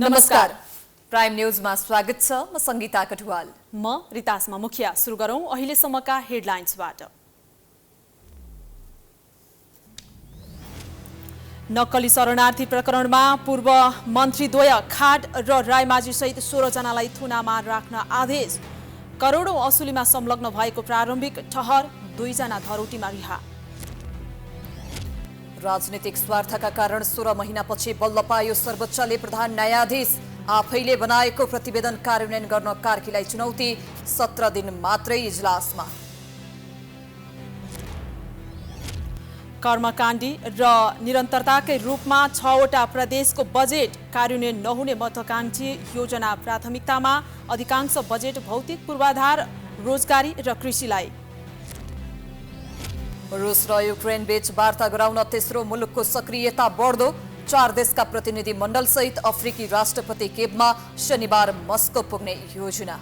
नमस्कार। प्राइम न्यूजमा स्वागत छ। म संगीता कटुवाल। म रितासमा मुखिया। सुरु गरौं अहिलेसम्मका हेडलाइन्सबाट। नक्कली शरणार्थी प्रकरणमा पूर्व मन्त्रीद्वय खाड र रायमाझी सहित 16 जनालाई थुनामा राख्न आदेश। करोडौं असुलीमा संलग्न भएको प्रारम्भिक ठहर, 2 जना धरौटीमा रिहा। राजनीतिक स्वार्थका कारण 16 महिनापछि बल्ल पायो सर्वोच्चले प्रधान न्यायाधीश। आफैले बनाएको प्रतिवेदन कार्यान्वयन गर्न कार्कीलाई चुनौती। 17 दिन मात्रै इजलासमा। कर्मकाण्डी र निरन्तरताकै रूपमा 6 वटा प्रदेशको बजेट कार्यान्वयन नहुने महत्त्वाकांक्षी योजना प्राथमिकतामा। अधिकांश बजेट भौतिक पूर्वाधार, रोजगारी र कृषिलाई। रुस र युक्रेन बीच वार्ता गराउन तेस्रो मुलुकको सक्रियता बढ्दो। 4 देशका प्रतिनिधि मण्डल सहित अफ्रिकी राष्ट्रपति केबमा शनिबार मस्को पुग्ने योजना।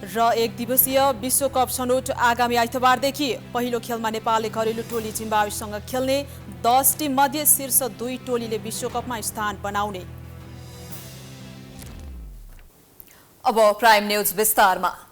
र 1 दिवसीय विश्वकप छनौट आगामी आइतबारदेखि। पहिलो खेलमा नेपालले घरेलु टोली जिम्बाब्वेसँग खेल्ने। 10 टिम मध्ये शीर्ष 2 टोलीले विश्वकपमा स्थान बनाउने। अब प्राइम न्यूज विस्तारमा।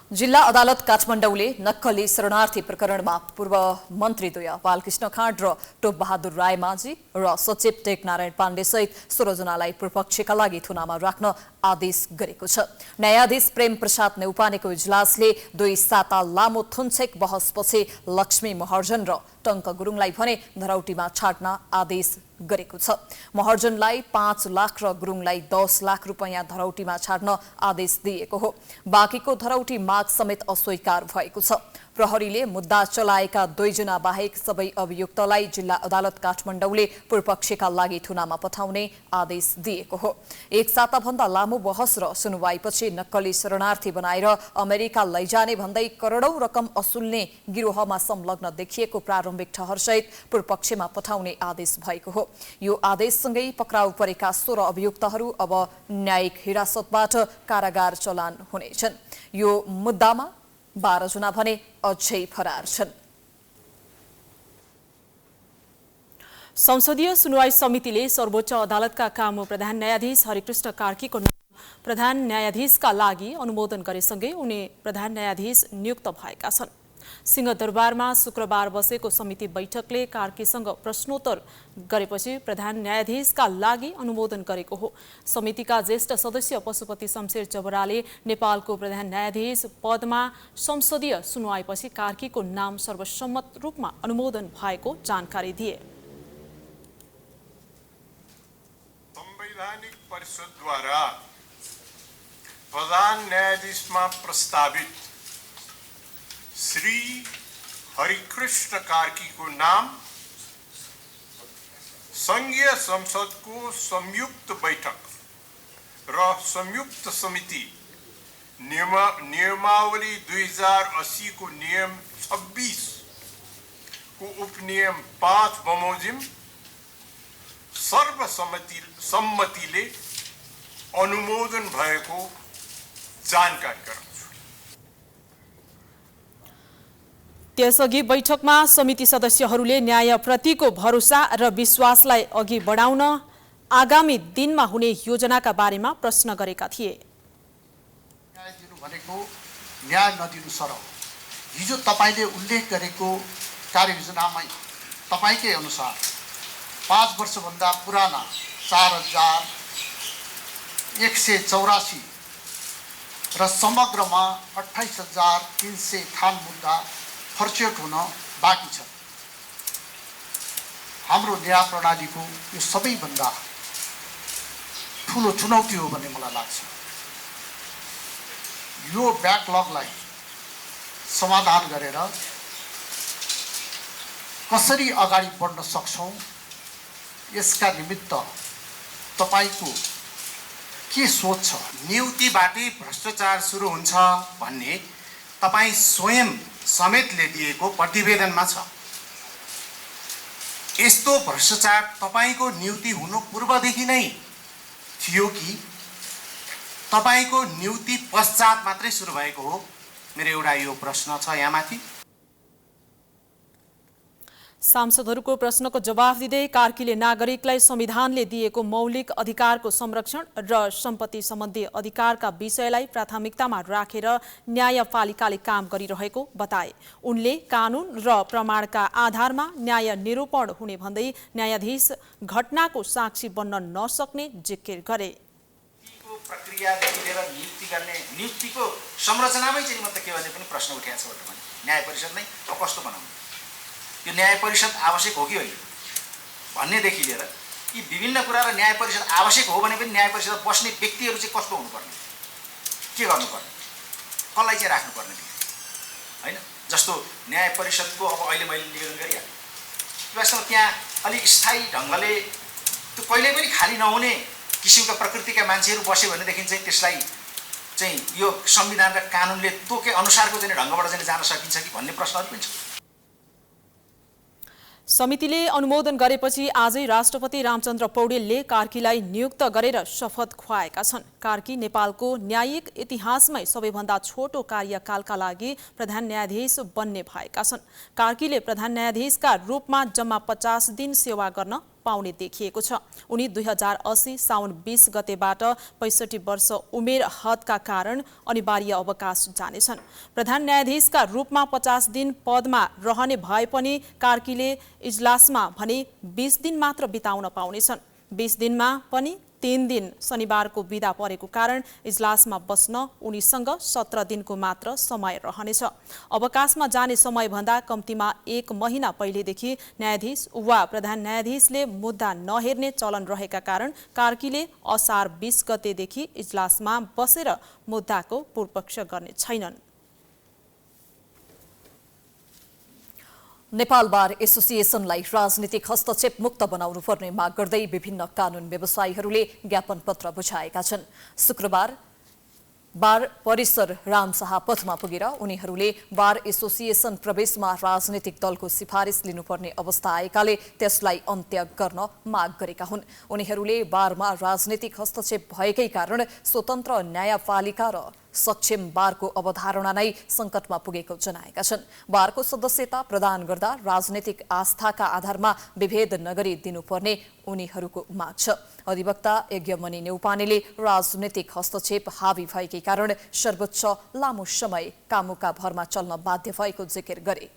जिल्ला अदालत काठमाडौँले नक्कली शरणार्थी प्रकरणमा पूर्व मन्त्रीद्वय बालकृष्ण खाँड र टोपबहादुर रायमाझी र सचिव टेकनारायण पाण्डे सहित 16 जनालाई पूर्वपक्षका लागि थुनामा राख्न आदेश गरेको छ। न्यायाधीश प्रेम प्रसाद नेउपानेको इजलासले 2 साता लामो थुनछेक बहसपछि लक्ष्मी महर्जन र टङ्क गुरुङलाई भने धरौटीमा छाड्न आदेश गरेको छ। महर्जनलाई 5 लाख र गुरुङलाई 10 लाख रुपैयाँ धरौटीमा छाड्न आदेश दिएको हो। बाँकीको धरौटी माग समेत अस्वीकार भएको छ। प्रहरीले मुद्दा चलाएका 2 जना बाहेक सबै अभियुक्तलाई जिल्ला अदालत काठमाडौँले पूर्वपक्षका लागि थुनामा पठाउने आदेश दिएको हो। 1 साताभन्दा लामो बहस र सुनवाईपछि नक्कली शरणार्थी बनाएर अमेरिका लैजाने भन्दै करोडौं रकम असुल्ने गिरोहमा संलग्न देखिएको प्रारम्भिक ठहरसहित पूर्वपक्षमा पठाउने आदेश भएको हो। यो आदेशसँगै पक्राउ परेका 16 अभियुक्तहरू अब न्यायिक हिरासतबाट कारागार चलान हुनेछन्। यो मुद्दामा 12 जना भने अझै फरार छन्। संसदीय सुनवाई समितिले सर्वोच्च अदालतका कामु प्रधान न्यायाधीश हरिकृष्ण कार्कीको नाम प्रधान न्यायाधीशका लागि अनुमोदन गरेसँगै उनी प्रधान न्यायाधीश नियुक्त भएका छन्। सिंहदरबारमा शुक्रबार बसेको समिति बैठकले कार्कीसँग प्रश्नोत्तर गरेपछि प्रधान न्यायाधीशका लागि अनुमोदन गरेको हो। समितिका ज्येष्ठ सदस्य पशुपति शमशेर जबराले नेपालको प्रधान न्यायाधीश पदमा संसदीय सुनवाईपछि कार्कीको नाम सर्वसम्मत रूपमा अनुमोदन भएको जानकारी दिए। संवैधानिक परिषदद्वारा प्रधान न्यायाधीशमा प्रस्तावित श्री हरिकृष्ण कार्कीको नाम संघीय संसदको संयुक्त बैठक र संयुक्त समिति नियमावली 2080 को नियम 26 को उपनियम 5 बमोजिम सर्वसम्मतिले अनुमोदन भएको जानकारी गराउँछु। त्यसअघि बैठकमा समिति सदस्यहरूले न्यायप्रतिको भरोसा र विश्वासलाई अघि बढाउन आगामी दिनमा हुने योजनाका बारेमा प्रश्न गरेका थिए। न्याय दिनु भनेको न्याय नदिनु सरह। हिजो तपाईले उल्लेख गरेको कार्ययोजनामै तपाईकै अनुसार 5 वर्षभन्दा पुराना 4184 र समग्रमा 28358 मुद्दा फर्चेक हुन बाँकी छ। हाम्रो न्याय प्रणालीको यो सबैभन्दा ठुलो चुनौती हो भन्ने मलाई लाग्छ। यो ब्याकलगलाई समाधान गरेर कसरी अगाडि बढ्न सक्छौं यसका निमित्त तपाईको के सोच छ? नियुक्तिबाटै भ्रष्टाचार सुरु हुन्छ भन्ने तपाई स्वयं समेतले दिएको प्रतिवेदनमा छ। यस्तो भ्रष्टाचार तपाईको नियुक्ति हुनु पूर्वदेखि नै थियो कि तपाईको नियुक्ति पश्चात मात्रै सुरु भएको हो? मेरो एउटा यो प्रश्न छ यहाँमाथि। सांसदहरूको प्रश्नको जवाफ दिँदै कार्कीले नागरिकलाई संविधानले दिएको मौलिक अधिकारको संरक्षण र सम्पत्ति सम्बन्धी अधिकारका विषयलाई प्राथमिकतामा राखेर न्यायपालिकाले काम गरिरहेको बताए। उनले कानून र प्रमाणका आधारमा न्याय निरूपण हुने भन्दै न्यायाधीश घटनाको साक्षी बन्न नसक्ने जिकिर गरे। प्रक्रियादेखि लिएर नियुक्ति गर्ने नियुक्तिको संरचनामै चाहिँ मतलब के भने पनि प्रश्न उठाएको छ भनेर न्याय परिषद नै कस्तो बनाउने, यो न्याय परिषद आवश्यक हो कि होइन भन्नेदेखि लिएर यी विभिन्न कुरा र न्याय परिषद आवश्यक हो भने पनि न्याय परिषद बस्ने व्यक्तिहरू चाहिँ कस्तो हुनुपर्ने, के गर्नुपर्ने, कसलाई चाहिँ राख्नुपर्ने होइन। जस्तो न्याय परिषदको अब अहिले मैले निवेदन गरिहालेँ, वास्तवमा त्यहाँ अलिक स्थायी ढङ्गले त्यो कहिल्यै पनि खाली नहुने किसिमका प्रकृतिका मान्छेहरू बस्यो भनेदेखि चाहिँ त्यसलाई चाहिँ यो संविधान र कानुनले तोके अनुसारको चाहिँ ढङ्गबाट चाहिँ जान सकिन्छ कि भन्ने प्रश्नहरू पनि छ। समितिले अनुमोदन गरेपछि आजै राष्ट्रपति रामचन्द्र पौडेलले कार्कीलाई नियुक्त गरेर शपथ खुवाएका छन्। कार्की नेपालको न्यायिक इतिहासमै सबैभन्दा छोटो कार्यकालका लागि प्रधान न्यायाधीश बन्ने भएका छन्। कार्कीले प्रधान न्यायाधीशका रूपमा जम्मा 50 दिन सेवा गर्न पाउने देखिएको छ। उनी 2080 साउन 20 गतेबाट 65 वर्ष उमेर हदका कारण अनिवार्य अवकाश जानेछन्। प्रधान न्यायाधीशका रूपमा 50 दिन पदमा रहने भए पनि कार्कीले इजलासमा भने 20 दिन मात्र बिताउन पाउनेछन्। 20 दिनमा पनि 3 दिन शनिबारको बिदा परेको कारण इजलासमा बस्न उनीसँग 17 दिनको मात्र समय रहनेछ। अवकाशमा जाने समयभन्दा कम्तीमा 1 महिना पहिलेदेखि न्यायाधीश वा प्रधान न्यायाधीशले मुद्दा नहेर्ने चलन रहेका कारण कार्कीले असार 20 गतेदेखि इजलासमा बसेर मुद्दाको पूर्वपक्ष गर्ने छैनन्। नेपाल बार एसोसिएसनलाई राजनीतिक हस्तक्षेप मुक्त बनाउनु पर्ने माग गर्दै विभिन्न कानून व्यवसायीहरूले ज्ञापन पत्र बुझाएका छन्। शुक्रबार बार परिसर रामशाह पथमा पुगेर उनीहरूले बार एसोसिएसन प्रवेशमा राजनीतिक दलको सिफारिस लिनुपर्ने अवस्था आएकाले त्यसलाई अन्त्य गर्न माग गरेका हुन्। उनीहरूले बारमा राजनीतिक हस्तक्षेप भएकै कारण स्वतन्त्र न्यायपालिका र सक्षम बारको अवधारणा नै संकटमा पुगेको जनाएका छन्। बारको सदस्यता प्रदान गर्दा राजनीतिक आस्थाका आधारमा विभेद नगरी दिनुपर्ने उनीहरूको माग छ। अधिवक्ता यज्ञमणि नेउपानेले राजनीतिक हस्तक्षेप हावी भएकै कारण सर्वोच्च लामो समय कामुका भरमा चल्न बाध्य भएको जिकिर गरे।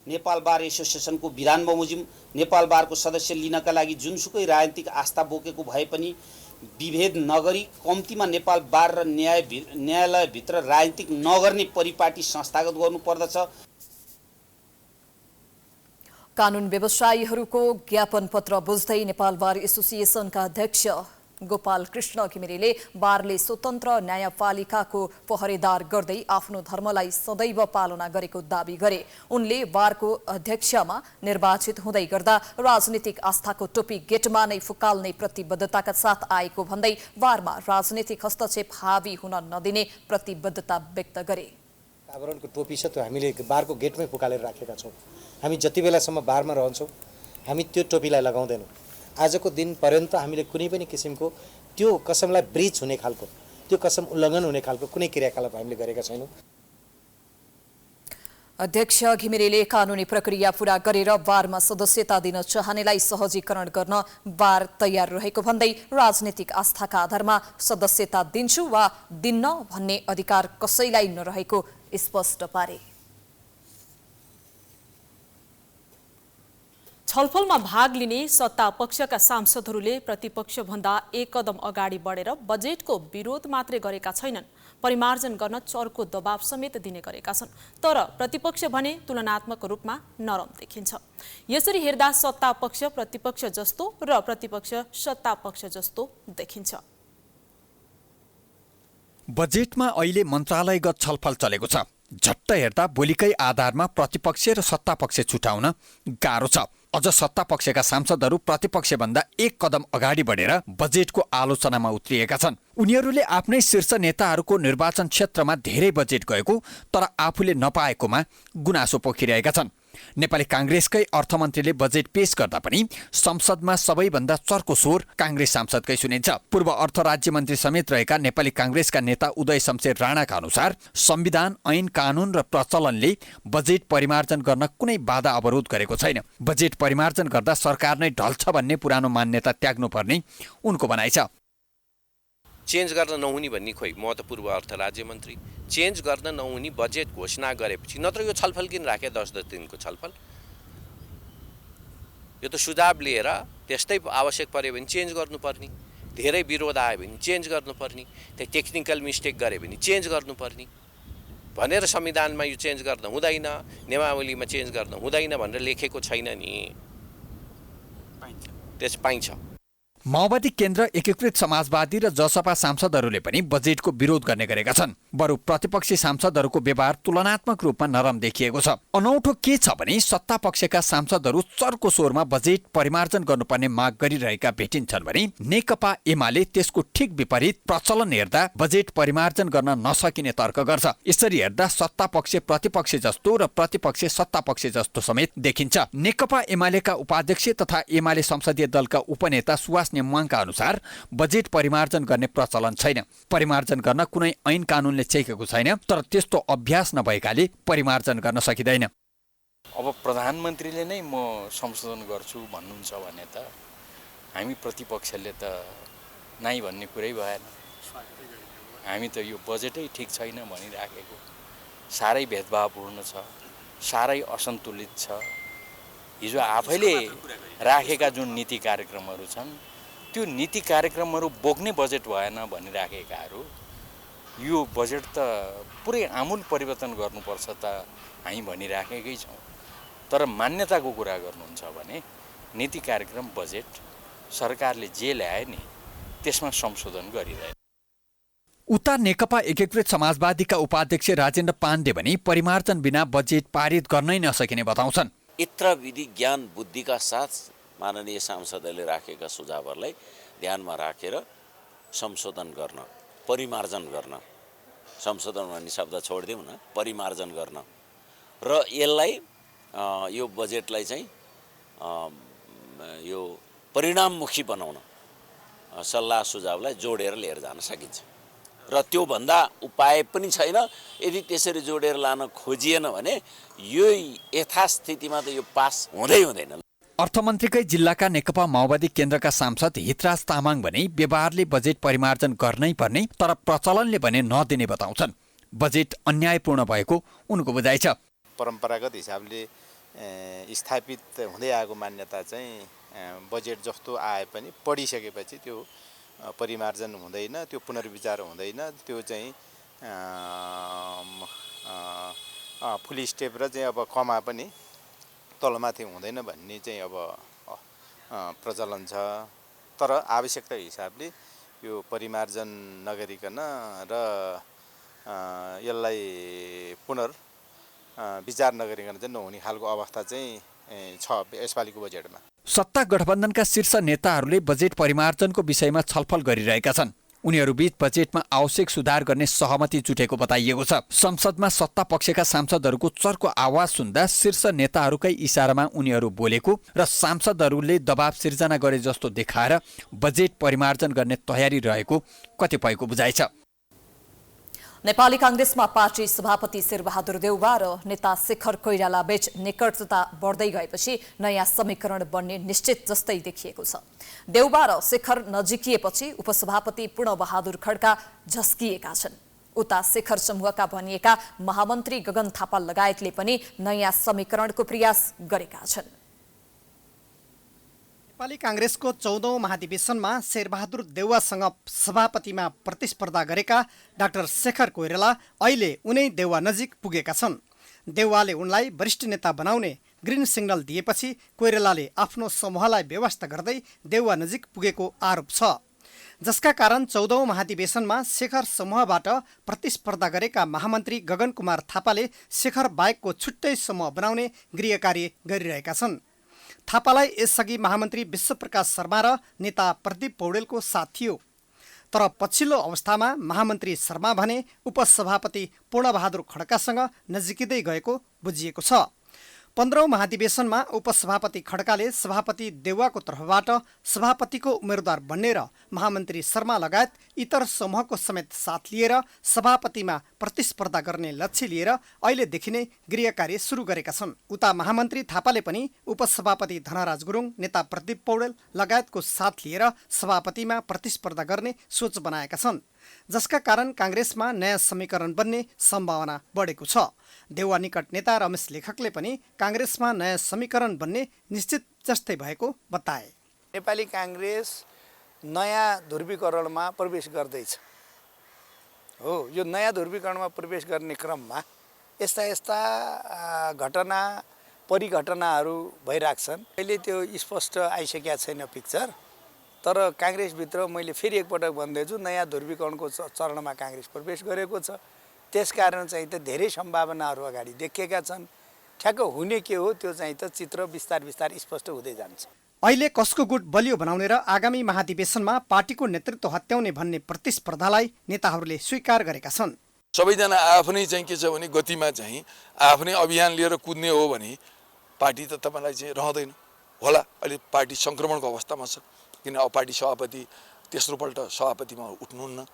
नेपाल बार एसोसिएसनको विधान बमोजिम नेपाल बारको सदस्य लिनका लागि जुनसुकै राजनीतिक आस्था बोकेको भए पनि विभेद नगरी कम्तीमा नेपाल बार र न्यायालयभित्र राजनीतिक नगर्ने परिपाटी संस्थागत गर्नुपर्दछ। कानून व्यवसायीहरूको ज्ञापन पत्र बुझ्दै नेपाल बार एसोसिएसनका अध्यक्ष गोपाल कृष्ण घिमिरेले बारले स्वतन्त्र न्यायपालिकाको पहरेदार गर्दै आफ्नो धर्मलाई सदैव पालना गरेको दावी गरे। उनले बारको अध्यक्षमा निर्वाचित हुँदै गर्दा राजनीतिक आस्थाको टोपी गेटमा नै फुकाल्ने प्रतिबद्धताका साथ आएको भन्दै बारमा राजनीतिक हस्तक्षेप हावी हुन नदिने प्रतिबद्धता व्यक्त गरे। आवरणको टोपी छ त्यो हामीले बारको गेटमै फुकालेर राखेका छौँ। हामी जति बेलासम्म बारमा रहन्छौँ हामी त्यो टोपीलाई लगाउँदैनौँ। आजको दिन पर्यन्त हामीले कुनै पनि किसिमको त्यो कसमलाई ब्रिच हुने खालको त्यो कसम उल्लङ्घन हुने खालको कुनै क्रियाकलाप हामीले गरेका छैनौँ। अध्यक्ष घिमिरेले कानूनी प्रक्रिया पूरा गरेर बारमा सदस्यता दिन चाहनेलाई सहजीकरण गर्न बार तयार रहेको भन्दै राजनीतिक आस्थाका आधारमा सदस्यता दिन्छु वा दिन्न भन्ने अधिकार कसैलाई नरहेको स्पष्ट पारे। छलफलमा भाग लिने सत्ता पक्षका सांसदहरूले प्रतिपक्ष भन्दा 1 कदम अगाडि बढेर बजेटको विरोध मात्रै गरेका छैनन्, परिमार्जन गर्न चर्को दबाव समेत दिने गरेका छन्। तर प्रतिपक्ष भने तुलनात्मक रूपमा नरम देखिन्छ। यसरी हेर्दा सत्ता पक्ष प्रतिपक्ष जस्तो र प्रतिपक्ष सत्ता पक्ष जस्तो देखिन्छ। बजेटमा अहिले मन्त्रालयगत छलफल चलेको छ। झट्ट हेर्दा बोलीकै आधारमा प्रतिपक्ष र सत्तापक्ष छुटाउन गाह्रो छ। अझ सत्तापक्षका सांसदहरू प्रतिपक्षभन्दा 1 कदम अगाडि बढेर बजेटको आलोचनामा उत्रिएका छन्। उनीहरूले आफ्नै शीर्ष नेताहरूको निर्वाचन क्षेत्रमा धेरै बजेट गएको तर आफूले नपाएकोमा गुनासो पोखिरहेका छन्। नेपाली काङ्ग्रेसकै अर्थमन्त्रीले बजेट पेश गर्दा पनि संसदमा सबैभन्दा चर्को स्वर काङ्ग्रेस सांसदकै सुनिन्छ। पूर्व अर्थ राज्य मन्त्री समेत रहेका नेपाली काङ्ग्रेसका नेता उदय शमशेर राणाका अनुसार संविधान, ऐन, कानून र प्रचलनले बजेट परिमार्जन गर्न कुनै बाधा अवरोध गरेको छैन। बजेट परिमार्जन गर्दा सरकार नै ढल्छ भन्ने पुरानो मान्यता त्याग्नुपर्ने उनको भनाइ छ। चेन्ज गर्न नहुने भन्ने खोइ, म त पूर्व अर्थ राज्य मन्त्री, चेन्ज गर्न नहुने बजेट घोषणा गरेपछि नत्र यो छलफल किन राखे 10-10 दिनको छलफल? यो त सुझाव लिएर त्यस्तै आवश्यक पर्यो भने चेन्ज गर्नुपर्ने, धेरै विरोध आयो भने चेन्ज गर्नुपर्ने, त्यही टेक्निकल मिस्टेक गरे भने चेन्ज गर्नुपर्ने भनेर संविधानमा यो चेन्ज गर्न हुँदैन, नियमावलीमा चेन्ज गर्न हुँदैन भनेर लेखेको छैन नि। त्यस पाइन्छ। माओवादी केन्द्र, एकीकृत समाजवादी र जसपा सांसदहरूले पनि बजेटको विरोध गर्ने गरेका छन्। बरु प्रतिपक्षी सांसदहरूको व्यवहार तुलनात्मक रूपमा नरम देखिएको छ। अनौठो के छ भने सत्ता पक्षका सांसदहरू चर्को स्वरमा बजेट परिमार्जन गर्नुपर्ने माग गरिरहेका भेटिन्छन् भने नेकपा एमाले त्यसको ठिक विपरीत प्रचलन हेर्दा बजेट परिमार्जन गर्न नसकिने तर्क गर्छ। यसरी हेर्दा सत्ता पक्ष प्रतिपक्ष जस्तो र प्रतिपक्ष सत्ता पक्ष जस्तो समेत देखिन्छ। नेकपा एमालेका उपाध्यक्ष तथा एमाले संसदीय दलका उपनेता सुवास नेमुवाङका अनुसार बजेट परिमार्जन गर्ने प्रचलन छैन। परिमार्जन गर्न कुनै ऐन कानूनले चेकेको छैन, तर त्यस्तो अभ्यास नभएकाले परिमार्जन गर्न सकिँदैन। अब प्रधानमन्त्रीले नै म संशोधन गर्छु भन्नुहुन्छ भने त हामी प्रतिपक्षले त नाइ भन्ने कुरै भएन। हामी त यो बजेटै ठिक छैन भनिराखेको, साह्रै भेदभावपूर्ण छ, साह्रै असन्तुलित छ। हिजो आफैले राखेका जुन नीति कार्यक्रमहरू छन् त्यो नीति कार्यक्रमहरू बोक्ने बजेट भएन भनिराखेकाहरू यो बजेट त पुरै आमूल परिवर्तन गर्नुपर्छ त हामी भनिराखेकै छौँ। तर मान्यताको कुरा गर्नुहुन्छ भने नीति कार्यक्रम बजेट सरकारले जे ल्याए नि त्यसमा संशोधन गरिरहे। उता नेकपा एकीकृत समाजवादीका उपाध्यक्ष राजेन्द्र पाण्डे पनि परिमार्जन बिना बजेट पारित गर्नै नसकिने बताउँछन्। यत्र विधि ज्ञान बुद्धिका साथ माननीय सांसदहरूले राखेका सुझावहरूलाई ध्यानमा राखेर संशोधन गर्न, परिमार्जन गर्न, संशोधन भन्ने शब्द छोडिदिउँ न, परिमार्जन गर्न र यसलाई यो बजेटलाई चाहिँ यो परिणाममुखी बनाउन सल्लाह सुझावलाई जोडेर लिएर जान सकिन्छ र त्योभन्दा उपाय पनि छैन। यदि त्यसरी जोडेर लान खोजिएन भने यो यथास्थितिमा त यो पास हुँदै हुँदैन। अर्थमन्त्रीकै जिल्लाका नेकपा माओवादी केन्द्रका सांसद हितराज तामाङ भने व्यवहारले बजेट परिमार्जन गर्नै पर्ने, तर प्रचलनले भने नदिने बताउँछन्। बजेट अन्यायपूर्ण भएको उनको बुझाइ छ। परम्परागत हिसाबले स्थापित हुँदै आएको मान्यता चाहिँ बजेट जस्तो आए पनि पढिसकेपछि त्यो परिमार्जन हुँदैन, त्यो पुनर्विचार हुँदैन, त्यो चाहिँ फुल स्टेप र चाहिँ अब कमा पनि तलमाथि हुँदैन भन्ने चाहिँ अब प्रचलन छ। तर आवश्यकता हिसाबले यो परिमार्जन नगरिकन र यसलाई विचार नगरिकन चाहिँ नहुने खालको अवस्था चाहिँ छ यसपालिको बजेटमा। सत्ता गठबन्धनका शीर्ष नेताहरूले बजेट परिमार्जनको विषयमा छलफल गरिरहेका छन्। उनीहरूबीच बजेटमा आवश्यक सुधार गर्ने सहमति जुटेको बताइएको छ। संसदमा सत्ता पक्षका सांसदहरूको चर्को आवाज सुन्दा शीर्ष नेताहरूकै इसारामा उनीहरू बोलेको र सांसदहरूले दबाव सिर्जना गरे जस्तो देखाएर बजेट परिमार्जन गर्ने तयारी रहेको कतिपयको बुझाइ छ। नेपाली कांग्रेसमा पार्टी सभापति शेरबहादुर देउवा र नेता शेखर कोइराला बीच निकटता बढ्दै गएपछि नयाँ समीकरण बन्ने निश्चित जस्तै देखिएको छ। देउवा र शेखर नजिकिएपछि उपसभापति पूर्णबहादुर खड्का झस्किएका छन्। उता शेखर समूहका भनिएका महामन्त्री गगन थापा लगायतले पनि नयाँ समीकरणको प्रयास गरेका छन्। नेपाली कांग्रेसको 14औं महाधिवेशनमा शेरबहादुर देउवासँग सभापतिमा प्रतिस्पर्धा गरेका डाक्टर शेखर कोइराला अहिले उनै देउवा नजिक पुगेका छन्। देउवाले उनलाई वरिष्ठ नेता बनाउने ग्रिन सिग्नल दिएपछि कोइरालाले आफ्नो समूहलाई व्यवस्था गर्दै देउवा नजिक पुगेको आरोप छ, जसका कारण 14औं महाधिवेशनमा शेखर समूहबाट प्रतिस्पर्धा गरेका महामन्त्री गगन कुमार थापाले शेखर बाहेकको छुट्टै समूह बनाउने गृह कार्य गरिरहेका छन्। थापालाई यसअघि महामन्त्री विश्वप्रकाश शर्मा र नेता प्रदीप पौडेलको साथ थियो, तर पछिल्लो अवस्थामा महामन्त्री शर्मा भने उपसभापति पूर्णबहादुर खड्कासँग नजिकिँदै गएको बुझिएको छ। 15औं महाधिवेशनमा उपसभापति खड्काले सभापति देउवाको तर्फबाट सभापतिको उम्मेद्वार बन्ने र महामन्त्री शर्मा लगायत इतर समूहको समेत साथ लिएर सभापतिमा प्रतिस्पर्धा गर्ने लक्ष्य लिएर अहिलेदेखि नै गृह कार्य सुरु गरेका छन्। उता महामन्त्री थापाले पनि उपसभापति धनराज गुरुङ, नेता प्रदीप पौडेल लगायतको साथ लिएर सभापतिमा प्रतिस्पर्धा गर्ने सोच बनाएका छन्, जसका कारण काङ्ग्रेसमा नयाँ समीकरण बन्ने सम्भावना बढेको छ। देउवा निकट नेता रमेश लेखकले पनि काङ्ग्रेसमा नयाँ समीकरण बन्ने निश्चित जस्तै भएको बताए। नेपाली काङ्ग्रेस नयाँ ध्रुवीकरणमा प्रवेश गर्दैछ। हो, यो नयाँ ध्रुवीकरणमा प्रवेश गर्ने क्रममा यस्ता यस्ता घटना परिघटनाहरू भइराख्छन्। अहिले त्यो स्पष्ट आइसकेका छैन पिक्चर, तर काङ्ग्रेसभित्र मैले फेरि एकपटक भन्दैछु, नयाँ ध्रुवीकरणको चरणमा काङ्ग्रेस प्रवेश गरेको छ। त्यसकारण चाहिँ त धेरै सम्भावनाहरू अगाडि देखिएका छन्। ठ्याक्क हुने के हो त्यो चाहिँ त चित्र बिस्तार बिस्तार स्पष्ट हुँदै जान्छ। अहिले कसको गुट बलियो बनाउने र आगामी महाधिवेशनमा पार्टीको नेतृत्व हत्याउने भन्ने प्रतिस्पर्धालाई नेताहरूले स्वीकार गरेका छन्। सबैजना आफ्नै चाहिँ के छ भने गतिमा चाहिँ आफ्नै अभियान लिएर कुद्ने हो भने पार्टी त तपाईँलाई चाहिँ रहँदैन होला। अहिले पार्टी सङ्क्रमणको अवस्थामा छ, किन अब पार्टी सभापति तेस्रोपल्ट सभापतिमा उठ्नुहुन्न।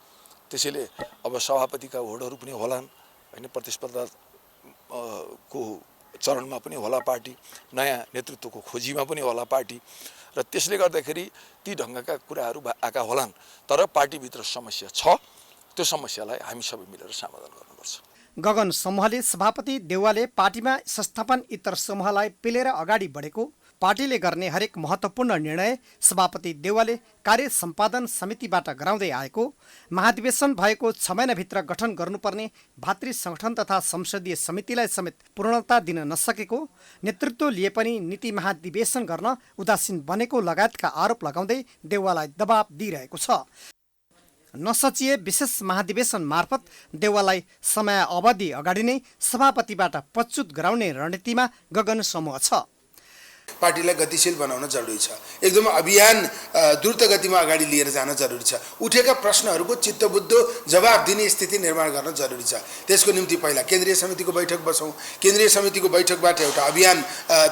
त्यसैले अब सभापतिका होडहरू पनि होलान् होइन, प्रतिस्पर्धा को चरणमा पनि होला पार्टी, नयाँ नेतृत्वको खोजीमा पनि होला पार्टी, र त्यसले गर्दाखेरि ती ढङ्गका कुराहरू आएका होलान्। तर पार्टीभित्र समस्या छ, त्यो समस्यालाई हामी सबै मिलेर समाधान गर्नुपर्छ। गगन समूहले सभापति देउवाले पार्टीमा संस्थापन इतर समूहलाई पेलेर अगाडि बढेको, पार्टीले गर्ने हरेक महत्त्वपूर्ण निर्णय सभापति देउवाले कार्य सम्पादन समितिबाट गराउँदै आएको, महाधिवेशन भएको 6 महिनाभित्र गठन गर्नुपर्ने भातृ संगठन तथा संसदीय समितिलाई समेत पूर्णता दिन नसकेको, नेतृत्व लिए पनि नीति महाधिवेशन गर्न उदासीन बनेको लगायतका आरोप लगाउँदै देउवालाई दबाब दिइरहेको छ। नसचिए विशेष महाधिवेशन मार्फत देउवालाई समय अवधि अगाडि नै सभापतिबाट पदच्युत गराउने रणनीतिमा गगन समूह छ। पार्टीलाई गतिशील बनाउन जरुरी छ। एकदम अभियान द्रुत गतिमा अगाडि लिएर जान जरुरी छ। उठेका प्रश्नहरूको चित्तबुद्ध जवाब दिने स्थिति निर्माण गर्न जरुरी छ। त्यसको निम्ति पहिला केन्द्रीय समितिको बैठक बसौँ, केन्द्रीय समितिको बैठकबाट एउटा अभियान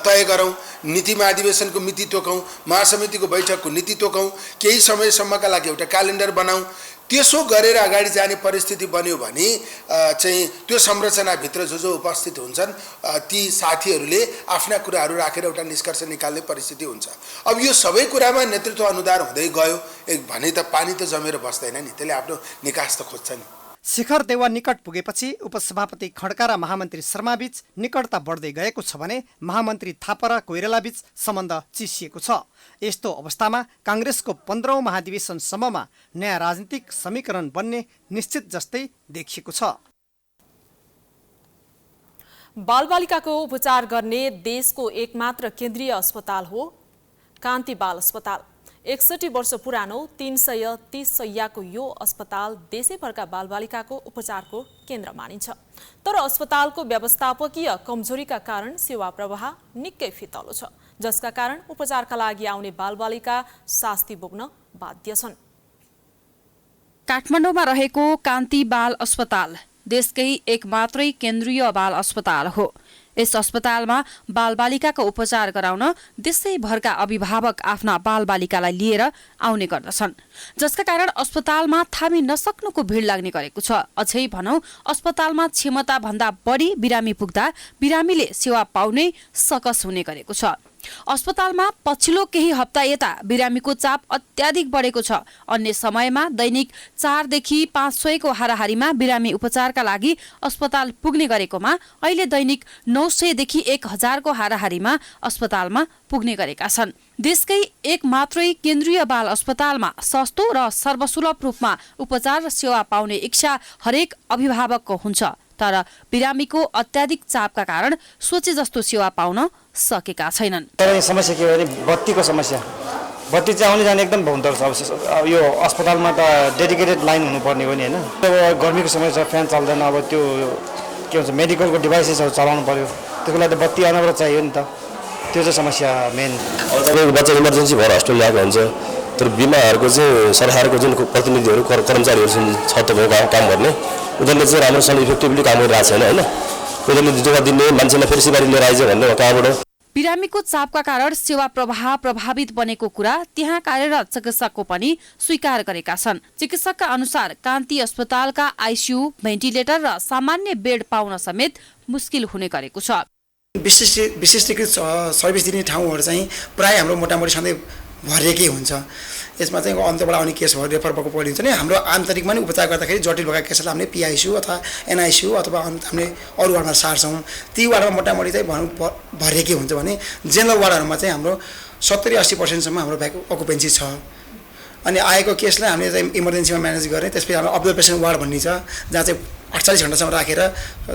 तय गरौँ, नीति महाधिवेशनको मिति तोकौँ, महासमितिको बैठकको नीति तोकौँ, केही समयसम्मका लागि एउटा क्यालेन्डर बनाऊँ। त्यसो गरेर अगाडि जाने परिस्थिति बन्यो भने चाहिँ त्यो संरचनाभित्र जो उपस्थित हुन्छन् ती साथीहरूले आफ्ना कुराहरू राखेर एउटा निष्कर्ष निकाल्ने परिस्थिति हुन्छ। अब यो सबै कुरामा नेतृत्व अनुदार हुँदै गयो भने त पानी त जमेर बस्दैन नि, त्यसले आफ्नो निकास त खोज्छ नि। शिखर देउवा निकट पुगेपछि उपसभापति खड्का र महामन्त्री शर्माबीच निकटता बढ्दै गएको छ भने महामन्त्री थापा र कोइरालाबीच सम्बन्ध चिसिएको छ। यस्तो अवस्थामा काङ्ग्रेसको 15औं महाधिवेशनसम्ममा नयाँ राजनीतिक समीकरण बन्ने निश्चित जस्तै देखिएको छ। बालबालिकाको उपचार गर्ने देशको एकमात्र केन्द्रीय अस्पताल हो कान्ति बाल अस्पताल। 61 वर्ष पुरानो 330 शैय्याको यो अस्पताल देशैभरका बालबालिकाको उपचारको केन्द्र मानिन्छ। तर अस्पतालको व्यवस्थापकीय कमजोरीका कारण सेवा प्रवाह निकै फितलो छ, जसका कारण उपचारका लागि आउने बालबालिका शास्ति भोग्न बाध्य छन्। काठमाडौँमा रहेको कान्ति बाल अस्पताल देशकै एक मात्रै केन्द्रीय बाल अस्पताल हो। यस अस्पतालमा बालबालिकाको उपचार गराउन देशैभरका अभिभावक आफ्ना बालबालिकालाई लिएर आउने गर्दछन्, जसका कारण अस्पतालमा थामी नसक्नुको भिड लाग्ने गरेको छ। अझै भनौं अस्पतालमा क्षमता भन्दा बढी बिरामी पुग्दा बिरामीले सेवा पाउनै सकस हुने गरेको छ। अस्पतालमा पछिल्लो केही हप्ता यता बिरामीको चाप अत्याधिक बढेको छ। अन्य समयमा दैनिक 4 देखि 500 को हाराहारीमा बिरामी उपचारका लागि अस्पताल पुग्ने गरेकोमा अहिले दैनिक 900 देखि 1000 को हाराहारीमा अस्पतालमा पुग्ने गरेका छन्। देशकै एक मात्रै केन्द्रीय बाल अस्पतालमा सस्तो र सर्वसुलभ रूपमा उपचार र सेवा पाउने इच्छा हरेक अभिभावकको हुन्छ, तर बिरामीको अत्याधिक चापका कारण सोचे जस्तो सेवा पाउन सकेका छैनन्। तर समस्या के हो भने बत्तीको समस्या। बत्ती चाहिँ आउने जाने एकदम भौन्तर छ। यो अस्पतालमा त डेडिकेटेड लाइन हुनुपर्ने हो नि हैन। अब गर्मीको समय छ, फ्यान चल्दैन, अब त्यो के भन्छ मेडिकलको डिभाइसेसहरू चलाउनु पर्यो, त्यसको लागि त बत्ती अनवरत चाहियो नि त। त्यो चाहिँ समस्या मेन। अब तपाईँको बच्चा इमर्जेन्सी भएर हस्पिटल ल्याएको हुन्छ, तर बिमाहरूको चाहिँ सरकारको जुन प्रतिनिधिहरू कर्मचारीहरू छ तपाईँको काम गर्ने, उनीहरूले चाहिँ राम्रोसँग इफेक्टिभली काम गरिरहेको छैन हैन। प्रधानमन्त्री जोगा दिने मान्छेलाई फेरि सिमारी लिएर आइज भन्ने कहाँबाट बिरामीको चापका कारण सेवा प्रवाह प्रभावित बनेको कुरा त्यहाँ कार्यरत चिकित्सकको पनि स्वीकार गरेका छन्। चिकित्सकका अनुसार कान्ति अस्पतालका आइसियु, भेन्टिलेटर र सामान्य बेड पाउन समेत मुस्किल हुने गरेको छ। विशिष्टीकृत सर्भिस दिने ठाउँहरू चाहिँ प्राय हाम्रो मोटामोटी सधैँ भरिएकै हुन्छ। यसमा चाहिँ अन्तबाट आउने केसहरू रेफर भएको परि हुन्छ नि हाम्रो आन्तरिकमा नि उपचार गर्दाखेरि जटिल भएका केसलाई हामीले पिआइसियु अथवा एनआइसियु अथवा हामीले अरू वार्डमा सार्छौँ। ती वार्डमा मोटामोटी चाहिँ भरिएकै हुन्छ भने जेनरल वार्डहरूमा चाहिँ हाम्रो 70-80% हाम्रो भ्याक अकुपेन्सी छ। अनि आएको केसलाई हामीले चाहिँ इमर्जेन्सीमा म्यानेज गर्ने, त्यसपछि हाम्रो अब्जर्भेसन वार्ड भन्ने छ जहाँ चाहिँ 48 घण्टासम्म राखेर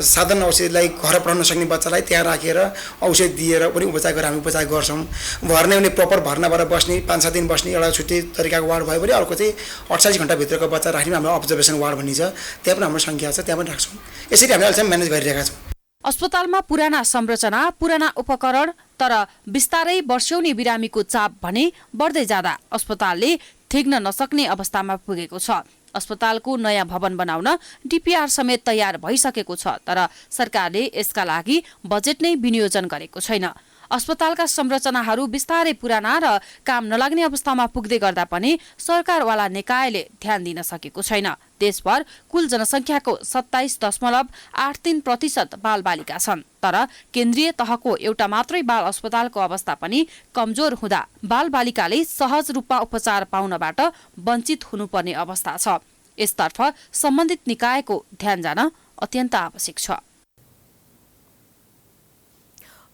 साधारण औषधिलाई घर पढाउन नसक्ने बच्चालाई त्यहाँ राखेर औषधि दिएर पनि उपचार गरेर हामी उपचार गर्छौँ। भर्ने भने प्रपर भर्नाबाट बस्ने 5-7 दिन बस्ने एउटा छुट्टी तरिकाको वार्ड भयो भने अर्को चाहिँ 48 घण्टाभित्रको बच्चा राख्ने हाम्रो अब्जर्भेसन वार्ड भन्ने छ, त्यहाँ पनि हाम्रो सङ्ख्या छ, त्यहाँ पनि राख्छौँ। यसरी हामीले अहिलेसम्म म्यानेज गरिरहेका छौँ। अस्पतालमा पुराना संरचना, पुराना उपकरण, तर बिस्तारै वर्ष्यौनी बिरामीको चाप भने बढ्दै जाँदा अस्पतालले ठेक्न नसक्ने अवस्थामा पुगेको छ। अस्पतालको नयाँ भवन बनाउन डिपिआर समेत तयार भइसकेको छ, तर सरकारले यसका लागि बजेट नै विनियोजन गरेको छैन। अस्पतालका संरचनाहरू बिस्तारै पुराना र काम नलाग्ने अवस्थामा पुग्दै गर्दा पनि सरकारवाला निकायले ध्यान दिन सकेको छैन। देशभर कुल जनसङ्ख्याको 27.83% बालबालिका छन्, तर केन्द्रीय तहको एउटा मात्रै बाल अस्पतालको अवस्था पनि कमजोर हुँदा बालबालिकाले सहज रूपमा उपचार पाउनबाट वञ्चित हुनुपर्ने अवस्था छ। यसतर्फ सम्बन्धित निकायको ध्यान जान अत्यन्त आवश्यक छ।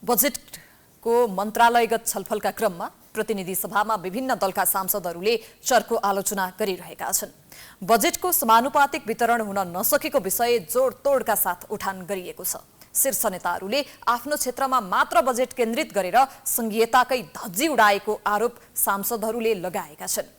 बजेटको मन्त्रालयगत छलफलका क्रममा प्रतिनिधि सभामा विभिन्न दलका सांसदहरूले चर्को आलोचना गरिरहेका छन्। बजेटको समानुपातिक वितरण हुन नसकेको विषय जोडतोडका साथ उठान गरिएको छ। शीर्ष नेताहरूले आफ्नो क्षेत्रमा मात्र बजेट केन्द्रित गरेर संघीयताकै धज्जी उडाएको आरोप सांसदहरूले लगाएका छन्।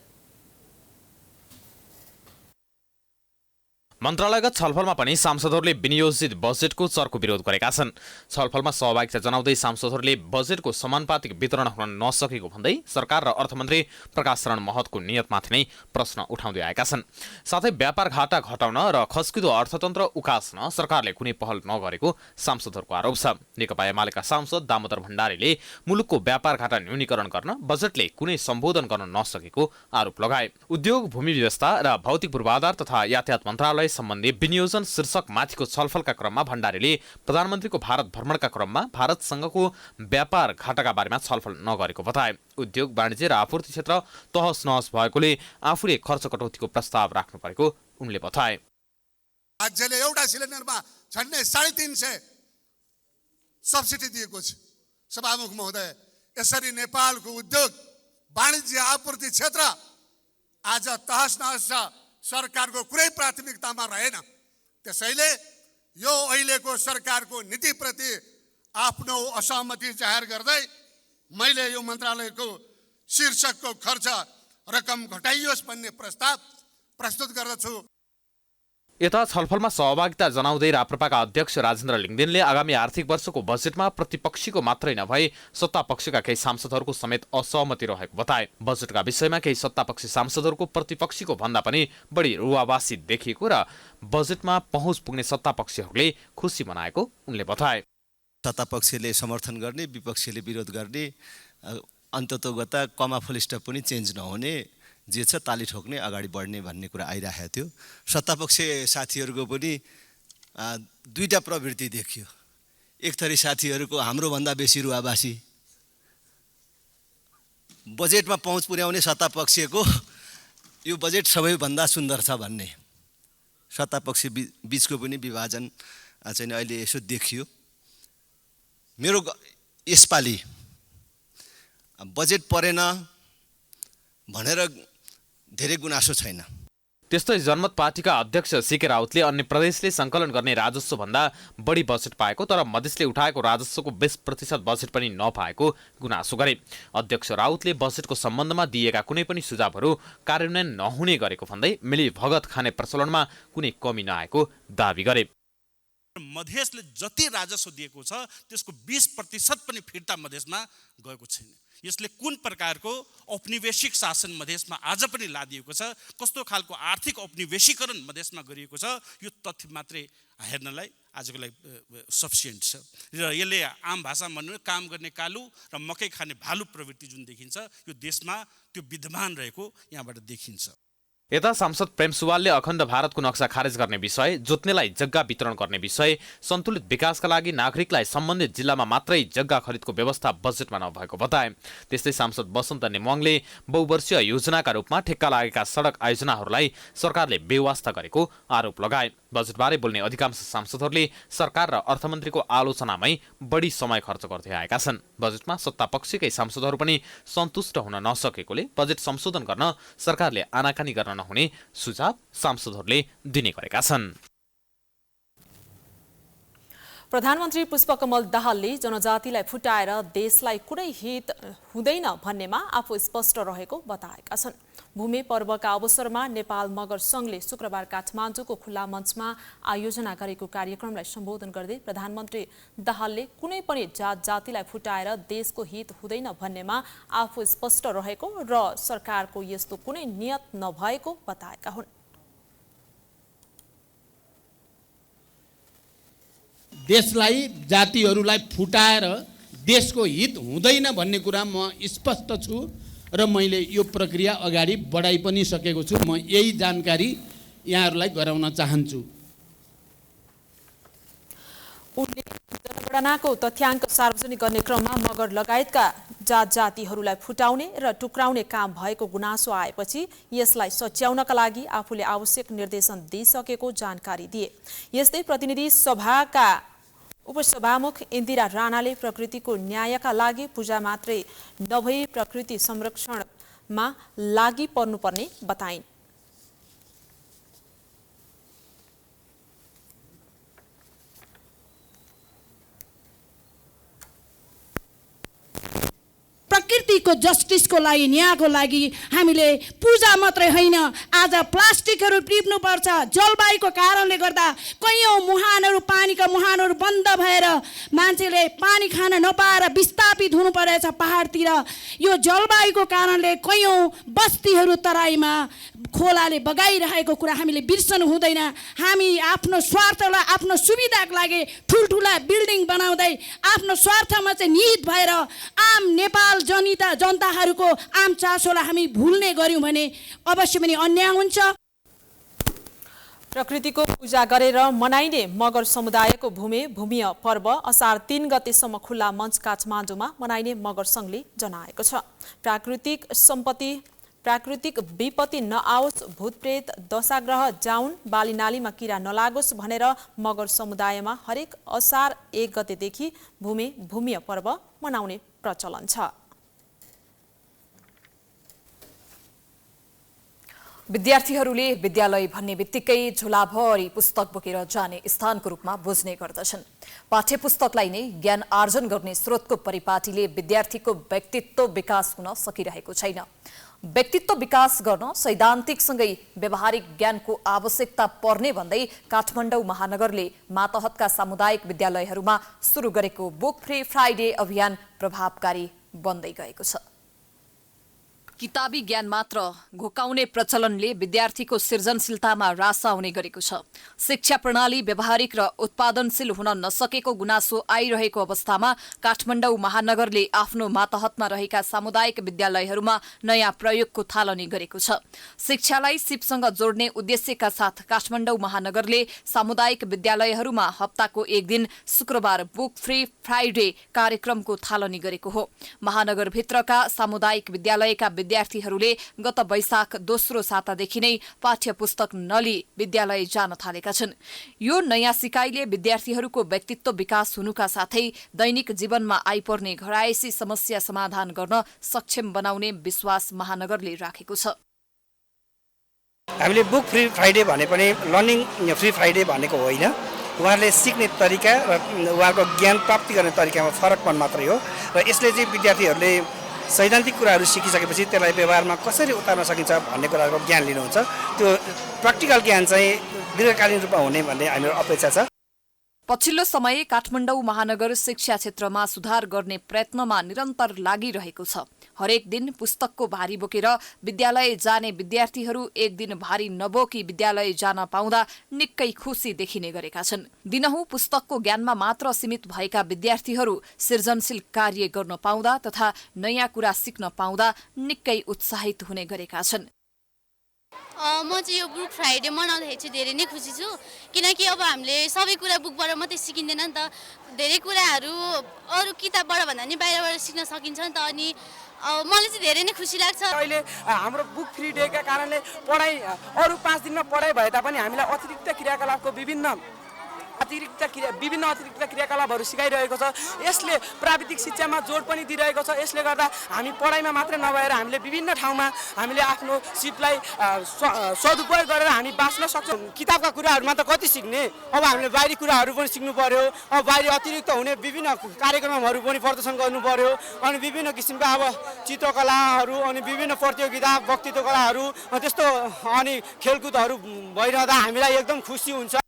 मन्त्रालयगत छलफलमा पनि सांसदहरूले विनियोजित बजेटको चर्को विरोध गरेका छन्। छलफलमा सहभागिता जनाउँदै सांसदहरूले बजेटको समानुपातिक वितरण हुन नसकेको भन्दै सरकार र अर्थमन्त्री प्रकाश शरण महतको नियतमाथि नै प्रश्न उठाउँदै आएका छन्। साथै व्यापार घाटा घटाउन र खस्किदो अर्थतन्त्र उकास्न सरकारले कुनै पहल नगरेको सांसदहरूको आरोप छ। नेकपा एमालेका सांसद दामोदर भण्डारीले मुलुकको व्यापार घाटा न्यूनीकरण गर्न बजेटले कुनै सम्बोधन गर्न नसकेको आरोप लगाए। उद्योग, भूमि व्यवस्था र भौतिक पूर्वाधार तथा यातायात मन्त्रालय सम्बन्धी विनियोजन शीर्षक माथिको छलफलका क्रममा भण्डारीले प्रधानमन्त्रीको भारत भ्रमणका क्रममा भारतसँगको व्यापार घाटाका बारेमा छलफल नगरेको बताए। उद्योग, वाणिज्य र आपूर्ति क्षेत्र तहस नहस भएकोले आफूले खर्च कटौतीको प्रस्ताव राख्नु परेको उनले बताए। राज्यले एउटा सिलिन्डरमा झन्डै 350 सब्सिडी दिएको छ। सभामुख महोदय, यसरी नेपालको उद्योग, वाणिज्य, आपूर्ति क्षेत्र आज तहस नहस छ। सरकारको कुनै प्राथमिकतामा रहेन। त्यसैले यो अहिलेको सरकारको नीतिप्रति आफ्नो असहमति जाहेर गर्दै मैले यो मन्त्रालयको शीर्षकको खर्च रकम घटाइयोस् भन्ने प्रस्ताव प्रस्तुत गर्दछु। यता छलफलमा सहभागिता जनाउँदै राप्रपाका अध्यक्ष राजेन्द्र लिङदेनले आगामी आर्थिक वर्षको बजेटमा प्रतिपक्षीको मात्रै नभई सत्तापक्षका केही सांसदहरूको समेत असहमति रहेको बताए। बजेटका विषयमा केही सत्तापक्षी सांसदहरूको प्रतिपक्षीको भन्दा पनि बढी रुवावासी देखिएको र बजेटमा पहुँच पुग्ने सत्तापक्षीहरूले खुसी मनाएको उनले बताए। सत्तापक्षले समर्थन गर्ने, विपक्षीले विरोध गर्ने, अन्ततोगता कमा फुल स्टप पनि चेन्ज नहुने, जे छ ताली ठोक्ने, अगाडि बढ्ने भन्ने कुरा आइरहेको थियो। सत्तापक्ष साथीहरूको पनि दुईटा प्रवृत्ति देखियो। एक थरी साथीहरूको हाम्रोभन्दा बेसी रुवावासी, बजेटमा पहुँच पुर्याउने सत्तापक्षको यो बजेट सबैभन्दा सुन्दर छ भन्ने, सत्तापक्ष बिचको पनि विभाजन चाहिँ अहिले यसो देखियो। मेरो यसपालि बजेट परेन भनेर धेरै गुनासो छैन। त्यस्तै जनमत पार्टीका अध्यक्ष सीके राउतले अन्य प्रदेशले सङ्कलन गर्ने राजस्व भन्दा बढी बजेट पाएको तर मधेसले उठाएको राजस्वको 20% बजेट पनि नपाएको गुनासो गरे। अध्यक्ष राउतले बजेटको सम्बन्धमा दिएका कुनै पनि सुझावहरू कार्यान्वयन नहुने गरेको भन्दै मिली भगत खाने प्रचलनमा कुनै कमी नआएको दावी गरे। मधेसले जति राजस्व दिएको छ त्यसको 20% पनि फिर्ता मधेसमा गएको छैन। यसले कुन प्रकारको औपनिवेशिक शासन मधेसमा आज पनि लादिएको छ, कस्तो खालको आर्थिक औपनिवेशीकरण मधेसमा गरिएको छ, यो तथ्य मात्रै हेर्नलाई आजको लागि सफिसियन्ट छ र यसले आम भाषामा भन्नु काम गर्ने कालु र मकै खाने भालु प्रवृत्ति जुन देखिन्छ यो देशमा त्यो विद्यमान रहेको यहाँबाट देखिन्छ। यता सांसद प्रेम सुवालले अखण्ड भारतको नक्सा खारेज गर्ने विषय, जोत्नेलाई जग्गा वितरण गर्ने विषय, सन्तुलित विकासका लागि नागरिकलाई सम्बन्धित जिल्लामा मात्रै जग्गा खरिदको व्यवस्था बजेटमा नभएको बताए। त्यस्तै सांसद वसन्त नेमवाङले बहुवर्षीय योजनाका रूपमा ठेक्का लागेका सडक आयोजनाहरूलाई सरकारले बेवास्ता गरेको आरोप लगाए। बजेटबारे बोल्ने अधिकांश सांसदहरूले सरकार र अर्थमन्त्रीको आलोचनामै बढी समय खर्च गर्दै आएका छन्। बजेटमा सत्तापक्षकै सांसदहरू पनि सन्तुष्ट हुन नसकेकोले बजेट संशोधन गर्न सरकारले आनाकानी गर्न नहुने सुझाव सांसदहरूले दिने गरेका छन्। प्रधानमन्त्री पुष्पकमल दाहालले जनजातिलाई फुटाएर देशलाई कुनै हित हुँदैन भन्नेमा आफू स्पष्ट रहेको बताएका छन्। भूमि पर्वका अवसरमा नेपाल मगर संघले शुक्रबार काठमाडौँको खुल्ला मञ्चमा आयोजना गरेको कार्यक्रमलाई सम्बोधन गर्दै प्रधानमन्त्री दाहालले कुनै पनि जातिलाई फुटाएर देशको हित हुँदैन भन्नेमा आफू स्पष्ट रहेको र सरकारको यस्तो कुनै नियत नभएको बताएका हुन्। देशलाई जातिहरूलाई फुटाएर देशको हित हुँदैन भन्ने कुरा म स्पष्ट छु र मैले यो प्रक्रिया अगाडि बढाइ पनि सकेको छु। म यही जानकारी यहाँहरूलाई गराउन चाहन्छु। उनले जनगणनाको तथ्याङ्क सार्वजनिक गर्ने क्रममा मगर लगायतका जातिहरूलाई फुटाउने र टुक्राउने काम भएको गुनासो आएपछि यसलाई सच्याउनका लागि आफूले आवश्यक निर्देशन दिइसकेको जानकारी दिए। यस्तै प्रतिनिधि सभाका उपसभामुख इन्दिरा राणाले प्रकृतिको न्यायका लागि पूजा मात्रै नभई प्रकृति संरक्षणमा लागि पर्नुपर्ने बताइन्। प्रकृतिको जस्टिसको लागि, न्यायको लागि हामीले पूजा मात्रै होइन, आज प्लास्टिकहरू टिप्नुपर्छ। जलवायुको कारणले गर्दा कैयौँ मुहानहरू, पानीका मुहानहरू बन्द भएर मान्छेले पानी खान नपाएर विस्थापित हुनु परेछ पहाडतिर। यो जलवायुको कारणले कैयौँ बस्तीहरू तराईमा खोलाले बगाइरहेको कुरा हामीले बिर्सनु हुँदैन। हामी आफ्नो स्वार्थलाई, आफ्नो सुविधाको लागि ठुल्ठुला बिल्डिङ बनाउँदै आफ्नो स्वार्थमा चाहिँ निहित भएर आम नेपाल जनताहरूको आम चासोलाई हामी भुल्ने गर्यौँ भने अवश्य पनि अन्याय हुन्छ। प्रकृतिको पूजा गरेर मनाइने मगर समुदायको भूमिय पर्व असार 3 गतेसम्म खुल्ला मञ्च काठमाडौँमा मनाइने मगर संघले जनाएको छ। प्राकृतिक विपत्ति नआओस्, भूतप्रेत, दशाग्रह जाउन्, बालीनालीमा किरा नलागोस् भनेर मगर समुदायमा हरेक असार 1 गतेदेखि भूमिय पर्व मनाउने प्रचलन छ। विद्यार्थीहरूले विद्यालय भन्ने बित्तिकै झोलाभरि पुस्तक बोकेर जाने स्थानको रूपमा बुझ्ने गर्दछन्। पाठ्यपुस्तकलाई नै ज्ञान आर्जन गर्ने स्रोतको परिपाटीले विद्यार्थीको व्यक्तित्व विकास हुन सकिरहेको छैन। व्यक्तित्व विकास गर्न सैद्धान्तिकसँगै व्यावहारिक ज्ञानको आवश्यकता पर्ने भन्दै काठमाडौँ महानगरले मातहतका सामुदायिक विद्यालयहरूमा सुरु गरेको बुक फ्री फ्राइडे अभियान प्रभावकारी बन्दै गएको छ। किताबी ज्ञान मात्र घोकाउने प्रचलनले विद्यार्थीको सृजनशीलतामा ह्रास आउने गरेको छ। शिक्षा प्रणाली व्यावहारिक र उत्पादनशील हुन नसकेको गुनासो आइरहेको अवस्थामा काठमाडौँ महानगरले आफ्नो मातहतमा रहेका सामुदायिक विद्यालयहरूमा नयाँ प्रयोगको थालनी गरेको छ। शिक्षालाई सिपसँग जोड्ने उद्देश्यका साथ काठमाडौँ महानगरले सामुदायिक विद्यालयहरूमा हप्ताको 1 दिन शुक्रबार बुक फ्री फ्राइडे कार्यक्रमको थालनी गरेको हो। महानगरभित्रका सामुदायिक विद्यालयका विद्यार्थीहरूले गत वैशाख दोस्रो सातादेखि नै पाठ्य पुस्तक नलिई विद्यालय जान थालेका छन्। यो नयाँ सिकाइले विद्यार्थीहरूको व्यक्तित्व विकास हुनुका साथै दैनिक जीवनमा आइपर्ने घरायसी समस्या समाधान गर्न सक्षम बनाउने विश्वास महानगरले राखेको छ। हामीले बुक फ्री फ्राइडे भने पनि लर्निङ फ्री फ्राइडे भनेको होइन। उहाँहरूले सिक्ने तरिका र उहाँको ज्ञान प्राप्ति गर्ने तरिकामा फरकपन मात्रै हो र यसले चाहिँ विद्यार्थीहरूले सैद्धान्तिक कुराहरू सिकिसकेपछि त्यसलाई व्यवहारमा कसरी उतार्न सकिन्छ भन्ने कुराहरूको ज्ञान लिनुहुन्छ। त्यो प्र्याक्टिकल ज्ञान चाहिँ दीर्घकालीन रूपमा हुने भन्ने हाम्रो अपेक्षा छ। पछिल्लो समय काठमाडौँ महानगर शिक्षा क्षेत्रमा सुधार गर्ने प्रयत्नमा निरन्तर लागिरहेको छ। हरेक दिन पुस्तकको भारी बोकेर विद्यालय जाने विद्यार्थीहरू एक दिन भारी नबोकी विद्यालय जान पाउँदा निकै खुसी देखिने गरेका छन्। दिनहुँ पुस्तकको ज्ञानमा मात्र सीमित भएका विद्यार्थीहरू सृजनशील कार्य गर्न पाउँदा तथा नयाँ कुरा सिक्न पाउँदा निकै उत्साहित हुने गरेका छन्। म चाहिँ यो बुक फ्राइडे मनाउँदाखेरि चाहिँ धेरै नै खुसी छु, किनकि अब हामीले सबै कुरा बुकबाट मात्रै सिकिँदैन नि त। धेरै कुराहरू अरू किताबबाट भन्दा नि बाहिरबाट सिक्न सकिन्छ नि त। अनि मलाई चाहिँ धेरै नै खुसी लाग्छ। अहिले हाम्रो बुक फ्री डेका कारणले पढाइ अरू 5 दिनमा पढाइ भए तापनि हामीलाई अतिरिक्त क्रियाकलापको विभिन्न अतिरिक्त क्रियाकलापहरू सिकाइरहेको छ। यसले प्राविधिक शिक्षामा जोड पनि दिइरहेको छ। यसले गर्दा हामी पढाइमा मात्र नभएर हामीले विभिन्न ठाउँमा हामीले आफ्नो सिपलाई सदुपयोग गरेर हामी बाँच्न सक्छौँ। किताबका कुराहरूमा त कति सिक्ने, अब हामीले बाहिरी कुराहरू पनि सिक्नु पर्यो। अब बाहिरी अतिरिक्त हुने विभिन्न कार्यक्रमहरू पनि प्रदर्शन गर्नु पर्यो। अनि विभिन्न किसिमका अब चित्रकलाहरू अनि विभिन्न प्रतियोगिता वक्तृत्व कलाहरू त्यस्तो अनि खेलकुदहरू भइरहँदा हामीलाई एकदम खुसी हुन्छ।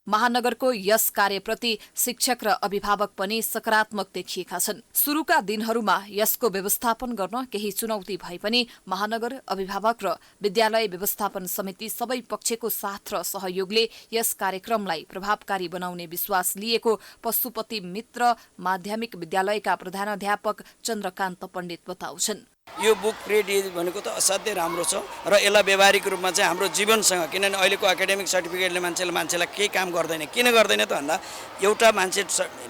महानगरको यस कार्यप्रति शिक्षक र अभिभावक पनि सकारात्मक देखिएका छन्। सुरुका दिनहरूमा यसको व्यवस्थापन गर्न केही चुनौती भए पनि महानगर अभिभावक र विद्यालय व्यवस्थापन समिति सबै पक्षको साथ र सहयोगले यस कार्यक्रमलाई प्रभावकारी बनाउने विश्वास लिएको पशुपति मित्र माध्यमिक विद्यालयका प्रधानाध्यापक चन्द्रकान्त पण्डित बताउँछन्। यो बुक फ्री डे भनेको त असाध्यै राम्रो छ र यसलाई व्यावहारिक रूपमा चाहिँ हाम्रो जीवनसँग, किनभने अहिलेको एकाडेमिक सर्टिफिकेटले मान्छेलाई केही काम गर्दैन। किन गर्दैन त भन्दा एउटा मान्छे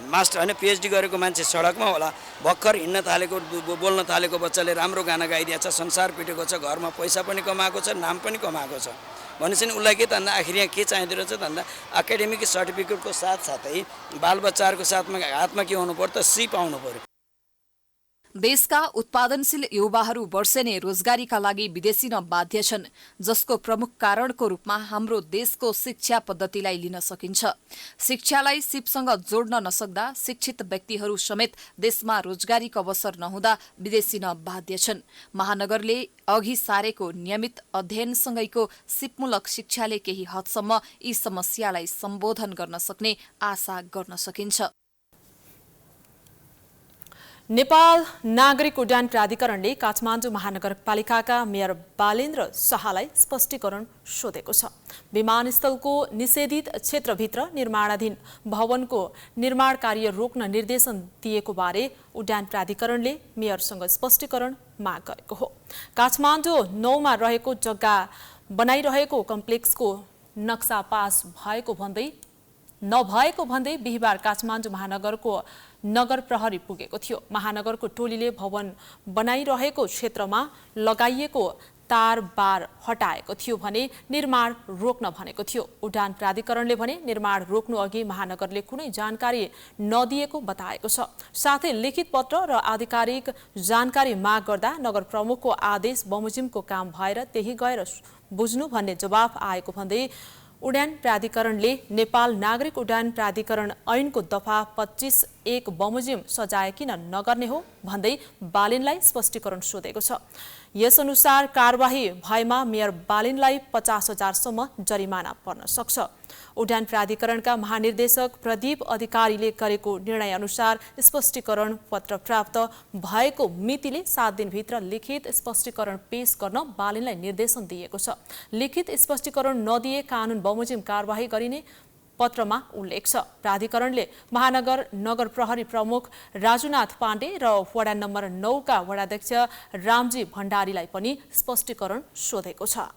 मास्टर होइन पिएचडी गरेको मान्छे सडकमा होला, भर्खर हिँड्न थालेको बोल्न थालेको बच्चाले राम्रो गाना गाइदिएको छ, संसार पिटेको छ, घरमा पैसा पनि कमाएको छ, नाम पनि कमाएको छ भनेपछि नि उसलाई के त भन्दा आखिर यहाँ के चाहिँदो रहेछ त भन्दा एकाडेमिक सर्टिफिकेटको साथसाथै बालबच्चाहरूको हातमा के हुनु पर्यो त सिप आउनु पर्यो। देशका उत्पादनशील युवाहरू वर्षेनी रोजगारीका लागि विदेशी न बाध्य छन्, जसको प्रमुख कारणको रूपमा हाम्रो देशको शिक्षा पद्धतिलाई लिन सकिन्छ। शिक्षालाई सिपसँग जोड्न नसक्दा शिक्षित व्यक्तिहरू समेत देशमा रोजगारीको अवसर नहुँदा विदेशी न बाध्य छन्। महानगरले अघि सारेको नियमित अध्ययनसँगैको सिपमूलक शिक्षाले केही हदसम्म यी समस्यालाई सम्बोधन गर्न सक्ने आशा गर्न सकिन्छ। नेपाल नागरिक उड्डयन प्राधिकरणले काठमाडौँ महानगरपालिकाका मेयर बालेन्द्र शाहलाई स्पष्टीकरण सोधेको छ। विमानस्थलको निषेधित क्षेत्रभित्र निर्माणाधीन भवनको निर्माण कार्य रोक्न निर्देशन दिएको बारे उड्डयन प्राधिकरणले मेयरसँग स्पष्टीकरण माग गरेको हो। काठमाडौँ 9 मा रहेको जग्गा बनाइरहेको कम्प्लेक्सको नक्सा पास नभएको भन्दै बिहिबार काठमाडौँ महानगरको नगर प्रहरी पुगेको थियो। महानगरको टोलीले भवन बनाइरहेको क्षेत्रमा लगाइएको तारबार हटाएको थियो भने निर्माण रोक्न भनेको थियो। उड्डयन प्राधिकरणले भने निर्माण रोक्नु अघि महानगरले कुनै जानकारी नदिएको बताएको छ। साथै लिखित पत्र र आधिकारिक जानकारी माग गर्दा नगर प्रमुखको आदेश बमोजिमको काम भएर त्यही गएर बुझ्नु भन्ने जवाफ आएको भन्दै उड्डयन प्राधिकरणले नेपाल नागरिक उड्डयन प्राधिकरण ऐनको दफा 25(1) बमोजिम सजाय किन नगर्ने हो भन्दै बालेनलाई स्पष्टीकरण सोधेको छ। यसअनुसार कारबाही भएमा मेयर बालेनलाई 50,000 सम्म जरिमाना पर्न सक्छ। उड्डयन प्राधिकरणका महानिर्देशक प्रदीप अधिकारीले गरेको निर्णय अनुसार स्पष्टीकरण पत्र प्राप्त भएको मितिले 7 दिनभित्र लिखित स्पष्टीकरण पेश गर्न बालेनलाई निर्देशन दिएको छ। लिखित स्पष्टीकरण नदिए कानून बमोजिम कारबाही गरिने पत्रमा उल्लेख छ। प्राधिकरणले महानगर नगर प्रहरी प्रमुख राजुनाथ पाण्डे र वडा नम्बर 9 का वडाध्यक्ष रामजी भण्डारीलाई पनि स्पष्टीकरण सोधेको छ।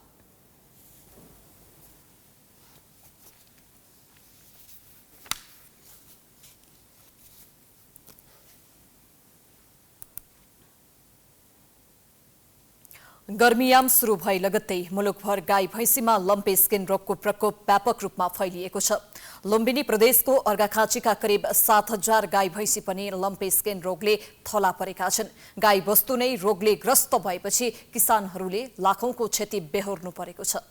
गर्मीयाम सुरु भई लगत्तै मुलुकभर गाई भैँसीमा लम्पी स्किन रोगको प्रकोप व्यापक रूपमा फैलिएको छ। लुम्बिनी प्रदेशको अर्घाखाँचीका करिब 7,000 गाई भैँसी पनि लम्पी स्किन रोगले थला परेका छन्। गाई वस्तु नै रोगले ग्रस्त भएपछि किसानहरूले लाखौंको क्षति बेहोर्नु परेको छ।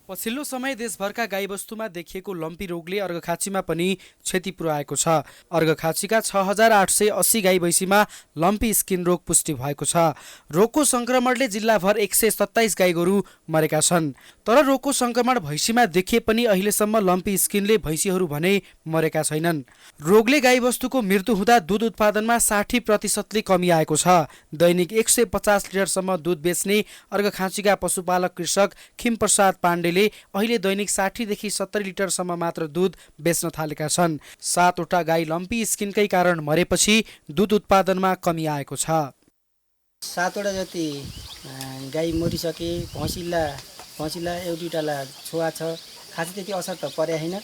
पछिल्लो समय देशभरका गाईबस्तुमा देखिएको लम्पी रोगले अर्घखाँचीमा पनि क्षति पुर्याएको छ। अर्घखाँचीका 6880 गाई भैँसीमा लम्पी स्किन रोग पुष्टि भएको छ। रोगको संक्रमणले जिल्लाभर 127 गाई गोरु मरेका छन्। तर रोगको संक्रमण भैँसीमा देखिए पनि अहिलेसम्म लम्पी स्किनले भैँसीहरू भने मरेका छैनन्। रोगले गाईबस्तुको मृत्यु हुँदा दूध उत्पादनमा 60% कमी आएको छ। दैनिक 150 लिटरसम्म दूध बेच्ने अर्घखाँचीका पशुपालक कृषक खिमप्रसाद पाण्डेले अहिले दैनिक 60 देखि 70 लिटरसम्म मात्र दूध बेच्न थालेका छन्। 7 वटा गाई लम्पी स्किनकै कारण मरेपछि दूध उत्पादनमा कमी आएको छ। 7 वटा जति गाई मरिसके, भैँसीला एउटालाई छुवा छ। खासै त्यति असर त परे हैन,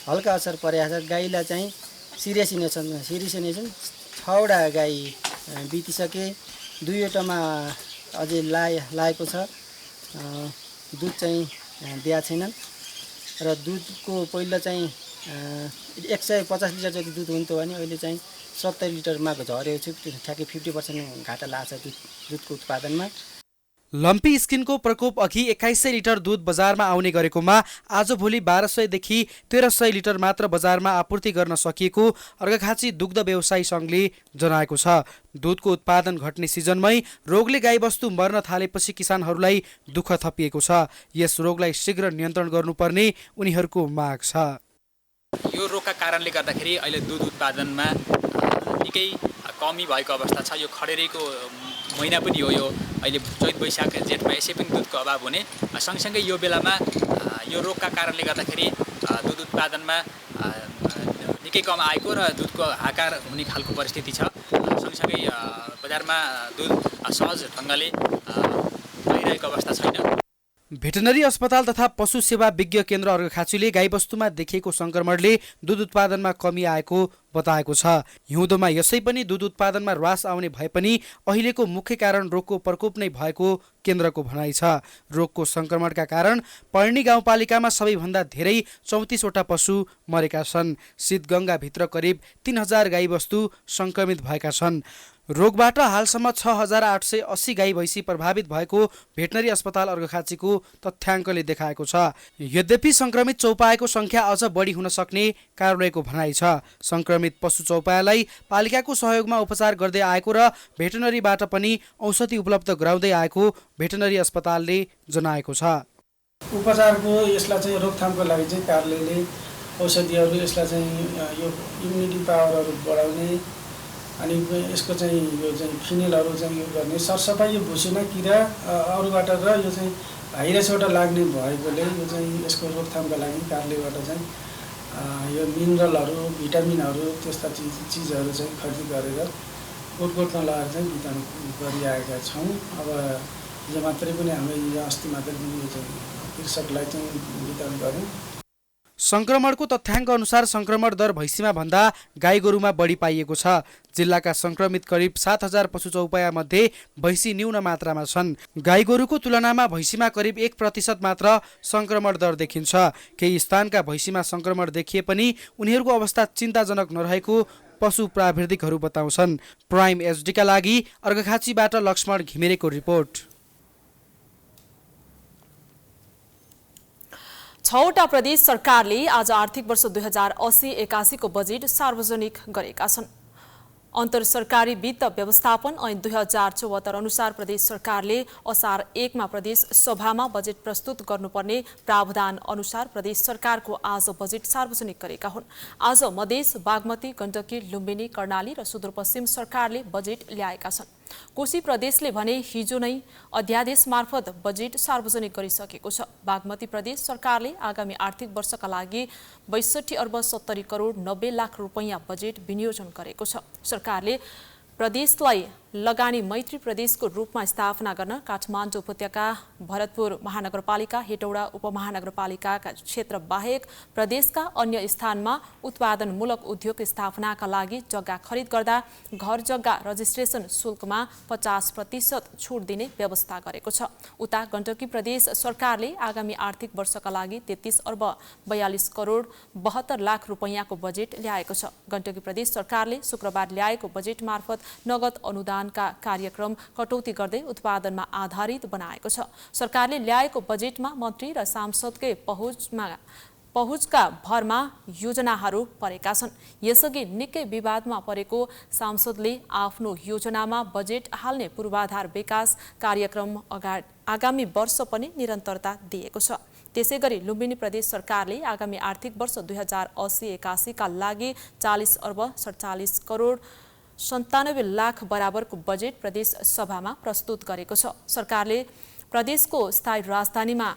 हल्का असर परेको छ। गाईलाई चाहिँ सिरियस नै छन्। 6 वटा गाई बितिसके, 2 वटामा अझै लागेको छ। दुध चाहिँ दिएको छैनन् र दुधको पहिला चाहिँ 150 लिटर जति दुध हुन्थ्यो भने अहिले चाहिँ 70 लिटरमा झरेको छु। ठ्याक्कै 50% घाटा लाग्छ दुधको उत्पादनमा। लम्पी स्किनको प्रकोप अघि 2100 लिटर दूध बजारमा आउने गरेकोमा आजभोलि 1200 देखि 1300 लिटर मात्र बजारमा आपूर्ति गर्न सकिएको अर्घखाँची दुग्ध व्यवसायी सङ्घले जनाएको छ। दूधको उत्पादन घट्ने सिजनमै रोगले गाईबस्तु मर्न थालेपछि किसानहरूलाई दुःख थपिएको छ। यस रोगलाई शीघ्र नियन्त्रण गर्नुपर्ने उनीहरूको माग छ। यो रोगका कारणले गर्दाखेरि अहिले दूध उत्पादनमा निकै कमी भएको अवस्था छ। यो खडेरीको महिना पनि हो। यो अहिले चैत वैशाख जेठमा यसै पनि दुधको अभाव हुने, सँगसँगै यो बेलामा यो रोगका कारणले गर्दाखेरि दूध उत्पादनमा निकै कम आएको र दुधको हाकार हुने खालको परिस्थिति छ। सँगसँगै बजारमा दुध सहज ढङ्गले पाइरहेको अवस्था छैन। भेटनरी अस्पताल तथा पशु सेवा विज्ञ केन्द्र अर्घखाँचीले गाईबस्तुमा देखिएको संक्रमणले दूध उत्पादनमा कमी आएको बताएको छ। हिउँदोमा यसै पनि दूध उत्पादनमा ह्रास आउने भए पनि अहिलेको मुख्य कारण रोगको प्रकोप नै भएको केन्द्रको भनाइ छ। रोगको संक्रमणका कारण पर्णी गाउँपालिकामा सबैभन्दा धेरै 34 वटा पशु मरेका छन्। शीतगङ्गाभित्र करिब 3000 गाईबस्तु संक्रमित भएका छन्। रोगबाट हालसम्म 6880 गाई भैँसी प्रभावित भएको भेटनरी अस्पताल अर्घखाँचीको तथ्याङ्कले देखाएको छ। यद्यपि संक्रमित चौपायाको संख्या अझ बढी हुन सक्ने कार्यालयको भनाइ छ। संक्रमित पशु चौपायालाई पालिकाको सहयोगमा उपचार गर्दै आएको र भेटनरीबाट पनि औषधि उपलब्ध गराउँदै आएको भेटनरी अस्पतालले जनाएको छ। उपचारको यसलाई चाहिँ रोकथामको लागि चाहिँ कार्यालयले औषधिहरू यसलाई चाहिँ यो इम्युनिटी पावरहरू बढाउने अनि यसको चाहिँ यो चाहिँ फिनेलहरू चाहिँ यो गर्ने सरसफाइ, यो भुसुना किरा अरूबाट र यो चाहिँ भाइरसबाट लाग्ने भएकोले यो चाहिँ यसको रोकथामका लागि कार्यालयबाट चाहिँ यो मिनरलहरू, भिटामिनहरू त्यस्ता चिजहरू चाहिँ खरिद गरेर गोठमा लगाएर चाहिँ वितरण गरिआएका छौँ। अब यो मात्रै पनि हामीले अस्ति मात्रै पनि यो चाहिँ कृषकलाई चाहिँ वितरण गऱ्यौँ। संक्रमणको तथ्याङ्क अनुसार संक्रमण दर भैँसीमा भन्दा गाई गोरुमा बढी पाइएको छ। जिल्लाका संक्रमित करिब 7000 पशु चौपाया मध्ये भैँसी न्यून मात्रामा छन्। गाई गोरुको तुलनामा भैँसीमा करिब 1% मात्र संक्रमण दर देखिन्छ। केही स्थानका भैँसीमा संक्रमण देखिए पनि उनीहरूको अवस्था चिन्ताजनक नरहेको पशु प्राविधिकहरू बताउँछन्। प्राइम एचडीका लागि अर्घखाँचीबाट लक्ष्मण घिमिरेको रिपोर्ट। 6वटा प्रदेश सरकारले आज आर्थिक वर्ष 2080-81 को बजेट सार्वजनिक गरेका छन्। अन्तर सरकारी वित्त व्यवस्थापन ऐन 2074 अनुसार प्रदेश सरकारले असार 1 मा प्रदेश सभामा बजेट प्रस्तुत गर्नुपर्ने प्रावधान अनुसार प्रदेश सरकारको आज बजेट सार्वजनिक गरेका हुन्। आज मधेस, बागमती, गण्डकी, लुम्बिनी, कर्णाली र सुदूरपश्चिम सरकारले बजेट ल्याएका छन्। कोशी प्रदेशले भने हिजो नै अध्यादेश मार्फत बजेट सार्वजनिक गरिसकेको छ। बागमती प्रदेश सरकारले आगामी आर्थिक वर्षका लागि 62 अर्ब 70 करोड 90 लाख रुपैयाँ बजेट विनियोजन गरेको छ। सरकारले प्रदेशलाई लगानी मैत्री प्रदेशको रूपमा स्थापना गर्न काठमाडौँ उपत्यका, भरतपुर महानगरपालिका, हेटौडा उपमहानगरपालिकाका क्षेत्र बाहेक प्रदेशका अन्य स्थानमा उत्पादनमूलक उद्योग स्थापनाका लागि जग्गा खरिद गर्दा घर जग्गा रजिस्ट्रेसन शुल्कमा 50% छुट दिने व्यवस्था गरेको छ। उता गण्डकी प्रदेश सरकारले आगामी आर्थिक वर्षका लागि 33 अर्ब 42 करोड 72 लाख रुपैयाँको बजेट ल्याएको छ। गण्डकी प्रदेश सरकारले शुक्रबार ल्याएको बजेट मार्फत नगद अनुदान अनुदानका कार्यक्रम कटौती गर्दै उत्पादनमा आधारित बनाएको छ। सरकारले ल्याएको बजेटमा मन्त्री र सांसदकै पहुँचका भरमा योजनाहरू परेका छन्। यसअघि निकै विवादमा परेको सांसदले आफ्नो योजनामा बजेट हाल्ने पूर्वाधार विकास कार्यक्रम आगामी वर्ष पनि निरन्तरता दिएको छ। त्यसैगरी लुम्बिनी प्रदेश सरकारले आगामी आर्थिक वर्ष 2080-81 का लागि 40 अर्ब 47 करोड 97 लाख बराबरको बजेट प्रदेश सभामा प्रस्तुत गरेको छ। सरकारले प्रदेशको स्थायी राजधानीमा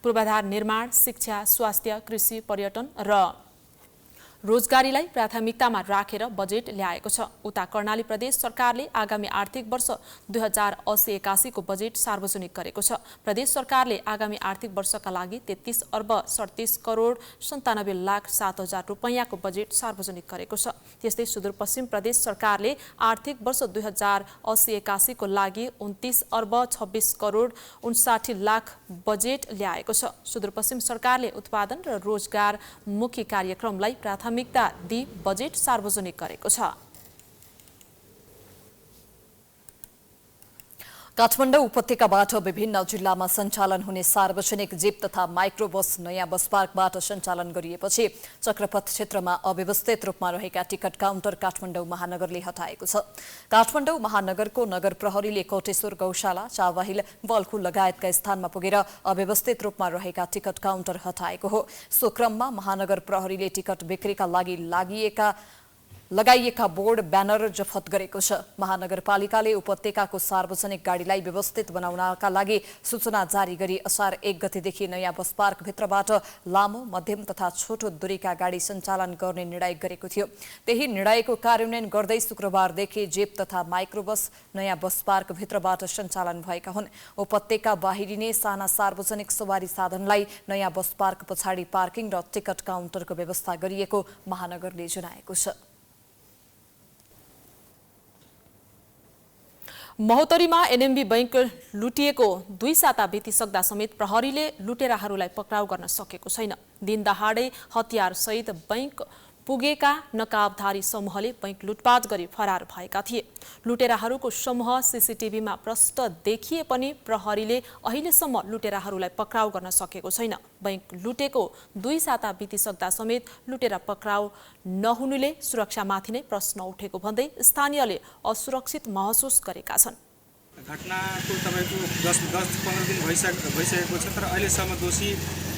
पूर्वाधार निर्माण, शिक्षा, स्वास्थ्य, कृषि, पर्यटन र रोजगारीलाई प्राथमिकतामा राखेर बजेट ल्याएको छ। उता कर्णाली प्रदेश सरकारले आगामी आर्थिक वर्ष 2080-81 को बजेट सार्वजनिक गरेको छ। प्रदेश सरकारले आगामी आर्थिक वर्षका लागि 33 अर्ब 37 करोड 97 लाख 7 हजार रुपैयाँको बजेट सार्वजनिक गरेको छ। त्यस्तै सुदूरपश्चिम प्रदेश सरकारले आर्थिक वर्ष 2080-81 को लागि 29 अर्ब 26 करोड 59 लाख बजेट ल्याएको छ। सुदूरपश्चिम सरकारले उत्पादन र रोजगार मुखी कार्यक्रमलाई प्राथमिकता दिई बजेट सार्वजनिक गरेको छ। काठमाडौँ उपत्यकाबाट विभिन्न जिल्लामा सञ्चालन हुने सार्वजनिक जीप तथा माइक्रो बस नयाँ बस पार्कबाट सञ्चालन गरिएपछि चक्रपथ क्षेत्रमा अव्यवस्थित रूपमा रहेका टिकट काउन्टर काठमाडौँ महानगरले हटाएको छ। काठमाडौँ महानगरको नगर प्रहरीले कोटेश्वर, गौशाला, चावाहिल, बल्खु लगायतका स्थानमा पुगेर अव्यवस्थित रूपमा रहेका टिकट काउन्टर हटाएको हो। सो क्रममा महानगर प्रहरीले टिकट बिक्रीका लागि लगाइएका बोर्ड, ब्यानर जफत गरेको छ। महानगरपालिकाले उपत्यकाको सार्वजनिक गाडीलाई व्यवस्थित बनाउनका लागि सूचना जारी गरी असार 1 गतेदेखि नयाँ बस पार्कभित्रबाट लामो, मध्यम तथा छोटो दूरीका गाडी सञ्चालन गर्ने निर्णय गरेको थियो। त्यही निर्णयको कार्यान्वयन गर्दै शुक्रबारदेखि जीप तथा माइक्रो बस नयाँ बस पार्कभित्रबाट सञ्चालन भएका हुन्। उपत्यका बाहिरिने साना सार्वजनिक सवारी साधनलाई नयाँ बस पार्क पछाडि पार्किङ र टिकट काउन्टरको व्यवस्था गरिएको महानगरले जनाएको छ। महोत्तरीमा एनएमबी बैंक लुटिएको 2 साता बितिसक्दा समेत प्रहरीले लुटेराहरूलाई पक्राउ गर्न सकेको छैन। दिनदहाडै हतियारसहित बैंक पुगेका नकाबधारी समूहले बैंक लुटपाट गरी फरार भएका थिए। लुटेराहरूको समूह सीसीटीभीमा प्रष्ट देखिए पनि प्रहरीले अहिलेसम्म लुटेराहरूलाई पक्राउ गर्न सकेको छैन। बैंक लुटेको 2 साता बितिसक्दा समेत लुटेरा पक्राउ नहुनुले सुरक्षामाथि नै प्रश्न उठेको भन्दै स्थानीयले असुरक्षित महसुस गरेका छन्। घटनाको तपाईको 10-15 दिन भइसकेको छ, तर अहिलेसम्म दोषी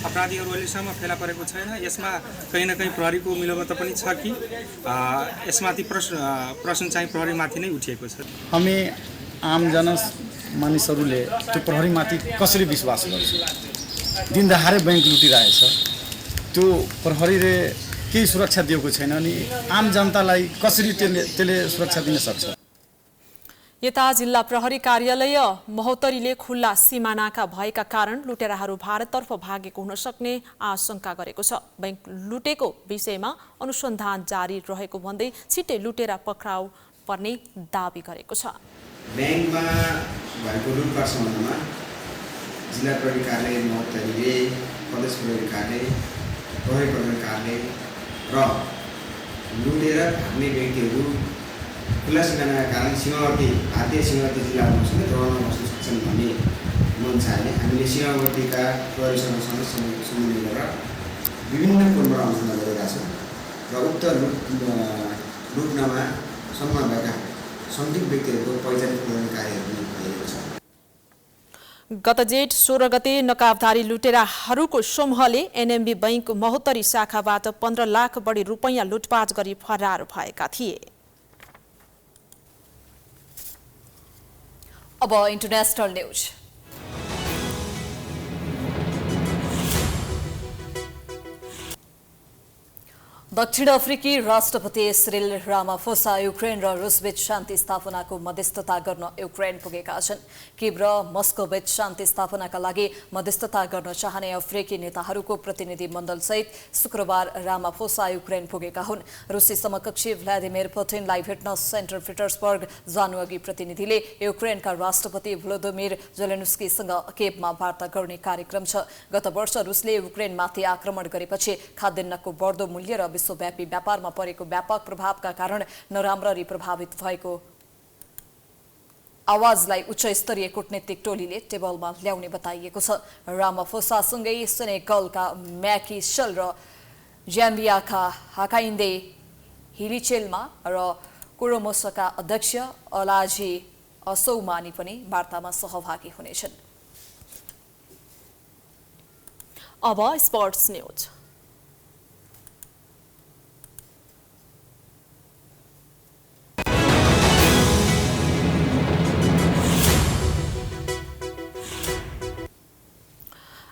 अपराधीहरू अहिलेसम्म फेला परेको छैन। यसमा कहीँ न कहीँ प्रहरीको मिलोमत पनि छ कि यसमाथि प्रश्न चाहिँ प्रहरीमाथि नै उठिएको छ। हामी आम मानिसहरूले त्यो प्रहरीमाथि कसरी विश्वास गर्छ? दिनदहाडै बैंक लुटिरहेछ, त्यो प्रहरीले केही सुरक्षा दिएको छैन अनि आम जनतालाई कसरी त्यसले सुरक्षा दिन सक्छ? यता जिल्ला प्रहरी कार्यालय महोत्तरीले खुल्ला सिमानाका भएका कारण लुटेराहरू भारततर्फ भागेको हुन सक्ने आशंका गरेको छ। बैंक लुटेको विषयमा अनुसन्धान जारी रहेको भन्दै छिट्टै लुटेरा पक्राउ पर्ने दाबी गरेको छ। बैंकमा भएको लुटपाट सम्बन्धमा जिल्ला प्रहरी कार्यालय महोत्तरीले, प्रदेश प्रहरी कार्यालय, प्रहरी प्रधान कार्यालय र लुटेर भाग्ने व्यक्तिहरू खुल्ला सिमानाका कारण सीमावर्ती भारतीय सीमावर्ती जिल्लाहरूमा समेत रहन बस्न सक्छन् भन्ने मनसायले हामीले सीमावर्तीका प्रहरीसँग समन्वय गरेर विभिन्न कोणबाट अनुसन्धान गरिरहेका छौँ र उक्त लुट्नमा सम्मान भएका संदिग्ध व्यक्तिहरूको पहिचान गर्ने कार्यहरू भइरहेको छ। गत जेठ 16 गते नकाबधारी लुटेराहरूको समूहले एनएमबी बैंक महोत्तरी शाखाबाट 15 लाख बढी रुपैयाँ लुटपाट गरी फरार भएका थिए। अब इन्टरनेशनल न्यूज। दक्षिण अफ्रिकी राष्ट्रपति सिरिल रामाफोसा युक्रेन र रुसबीच शान्ति स्थापनाको मध्यस्थता गर्न युक्रेन पुगेका छन्। कीव र मस्कोबीच शान्ति स्थापनाका लागि मध्यस्थता गर्न चाहने अफ्रिकी नेताहरूको प्रतिनिधि मण्डलसहित शुक्रबार रामाफोसा युक्रेन पुगेका हुन्। रुसी समकक्षी भ्लादिमिर पुटिनलाई भेट्न सेन्ट पिटर्सबर्ग जानुअघि प्रतिनिधिले युक्रेनका राष्ट्रपति भ्लोदिमिर जेलेन्स्कीसँग केभमा वार्ता गर्ने कार्यक्रम छ। गत वर्ष रुसले युक्रेनमाथि आक्रमण गरेपछि खाद्यान्नको बढ्दो मूल्य र विश्वव्यापी व्यापारमा परेको व्यापक प्रभावका कारण नराम्ररी प्रभावित भएको आवाजलाई उच्च स्तरीय कूटनीतिक टोलीले टेबलमा ल्याउने बताइएको छ। रामाफोसासँगै सेनेगलका म्याकी सल र ज्याम्बियाका हाकाइन्दे हिलिचेलमा र कोरोमोसका अध्यक्ष अलाजी असौमानी पनि वार्तामा सहभागी हुनेछन्। अब स्पोर्ट्स न्यूज।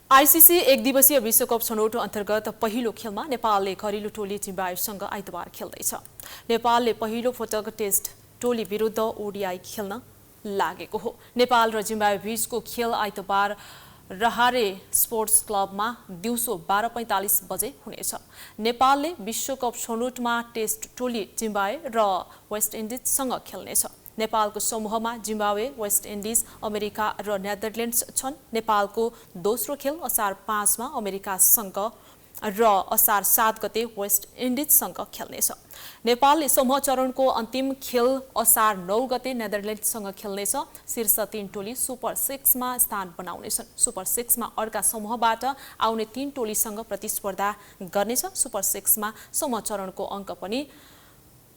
आईसीसी एक दिवसीय विश्वकप छनौट अन्तर्गत पहिलो खेलमा नेपालले घरेलु टोली जिम्बावेसँग आइतबार खेल्दैछ। नेपालले पहिलो पटक टेस्ट टोली विरुद्ध ओडीआई खेल्न लागेको हो। नेपाल र जिम्बावे बीचको खेल आइतबार रहारे स्पोर्ट्स क्लबमा दिउँसो 12:45 बजे हुनेछ। नेपालले विश्वकप छनौटमा टेस्ट टोली जिम्बावे र वेस्ट इन्डिजसँग खेल्नेछ। नेपालको समूहमा जिम्बावे, वेस्ट इन्डिज, अमेरिका र नेदरल्यान्ड्स छन्। नेपालको दोस्रो खेल असार 5 मा अमेरिकासँग र असार 7 गते वेस्ट इन्डिजसँग खेल्नेछ। नेपालले समूह चरणको अन्तिम खेल असार 9 गते नेदरल्यान्ड्ससँग खेल्नेछ। शीर्ष 3 टोली सुपर 6 मा स्थान बनाउनेछन्। सुपर 6 मा अर्का समूहबाट आउने 3 टोलीसँग प्रतिस्पर्धा गर्नेछ। सुपर 6 मा समूह चरणको अङ्क पनि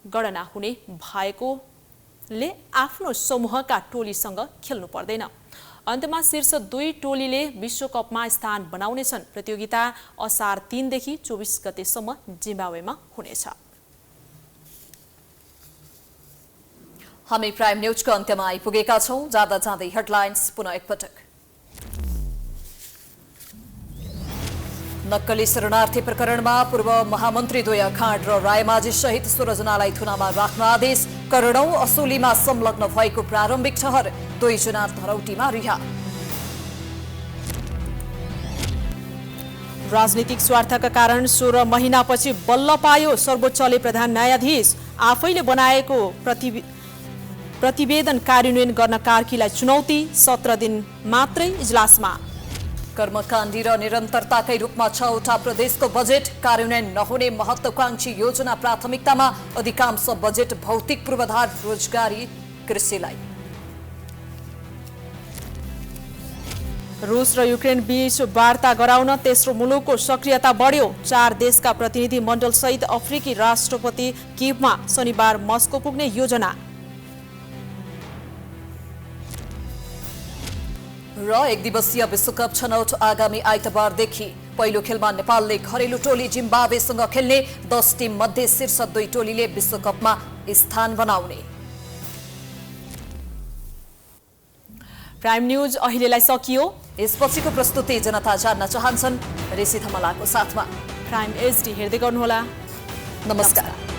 गणना हुने भएकोले आफ्नो समूहका टोलीसँग खेल्नु पर्दैन। अन्तमा शीर्ष 2 टोलीले विश्वकपमा स्थान बनाउनेछन्। प्रतियोगिता असार 3 देखि 24 गतेसम्म जिम्बावेमा हुनेछ। हामी प्राइम न्यूजको अन्त्यमा आइपुगेका छौं। जाँदा जाँदै हेडलाइन्स पुनः एकपटक। नक्कली शरणार्थी प्रकरणमा पूर्व महामन्त्री द्वय खाँड र रायमाझी सहित 16 जनालाई थुनामा राख्न आदेश। करोडौं असुलीमा संलग्न भएको प्रारम्भिक ठहर। 2 जना धरौटीमा रिहा। राजनीतिक स्वार्थका कारण 16 महिनापछि बल्ल पायो सर्वोच्चले प्रधान न्यायाधीश। आफैले बनाएको प्रतिवेदन कार्यान्वयन गर्न कार्कीलाई चुनौती। 17 दिन मात्रै इजलासमा। कर्मकाण्डी र निरन्तरताकै रूपमा 6वटा प्रदेशको बजेट कार्यान्वयन नहुने महत्वाकांक्षी योजना प्राथमिकतामा। अधिकांश बजेट भौतिक पूर्वाधार, रोजगारी, कृषिलाई। रुस र युक्रेन बीच वार्ता गराउन तेस्रो मुलुकको सक्रियता बढ्यो। 4 देशका प्रतिनिधि मण्डल सहित अफ्रिकी राष्ट्रपति किभमा शनिबार मस्को पुग्ने योजना। र एक दिवसीय विश्वकप छनौट आगामी आइतबारदेखि। पहिलो खेलमा नेपालले घरेलु टोली जिम्बावेसँग खेल्ने। 10 टिम मध्ये शीर्ष 2 टोलीले विश्वकपमा स्थान बनाउने। प्राइम न्यूज अहिलेलाई सकियो। यसपछिको प्रस्तुति जनता जान्न चाहन्छन् ऋषि धमलाको साथमा। प्राइम एचडी हेर्दै गर्नुहोला। नमस्कार।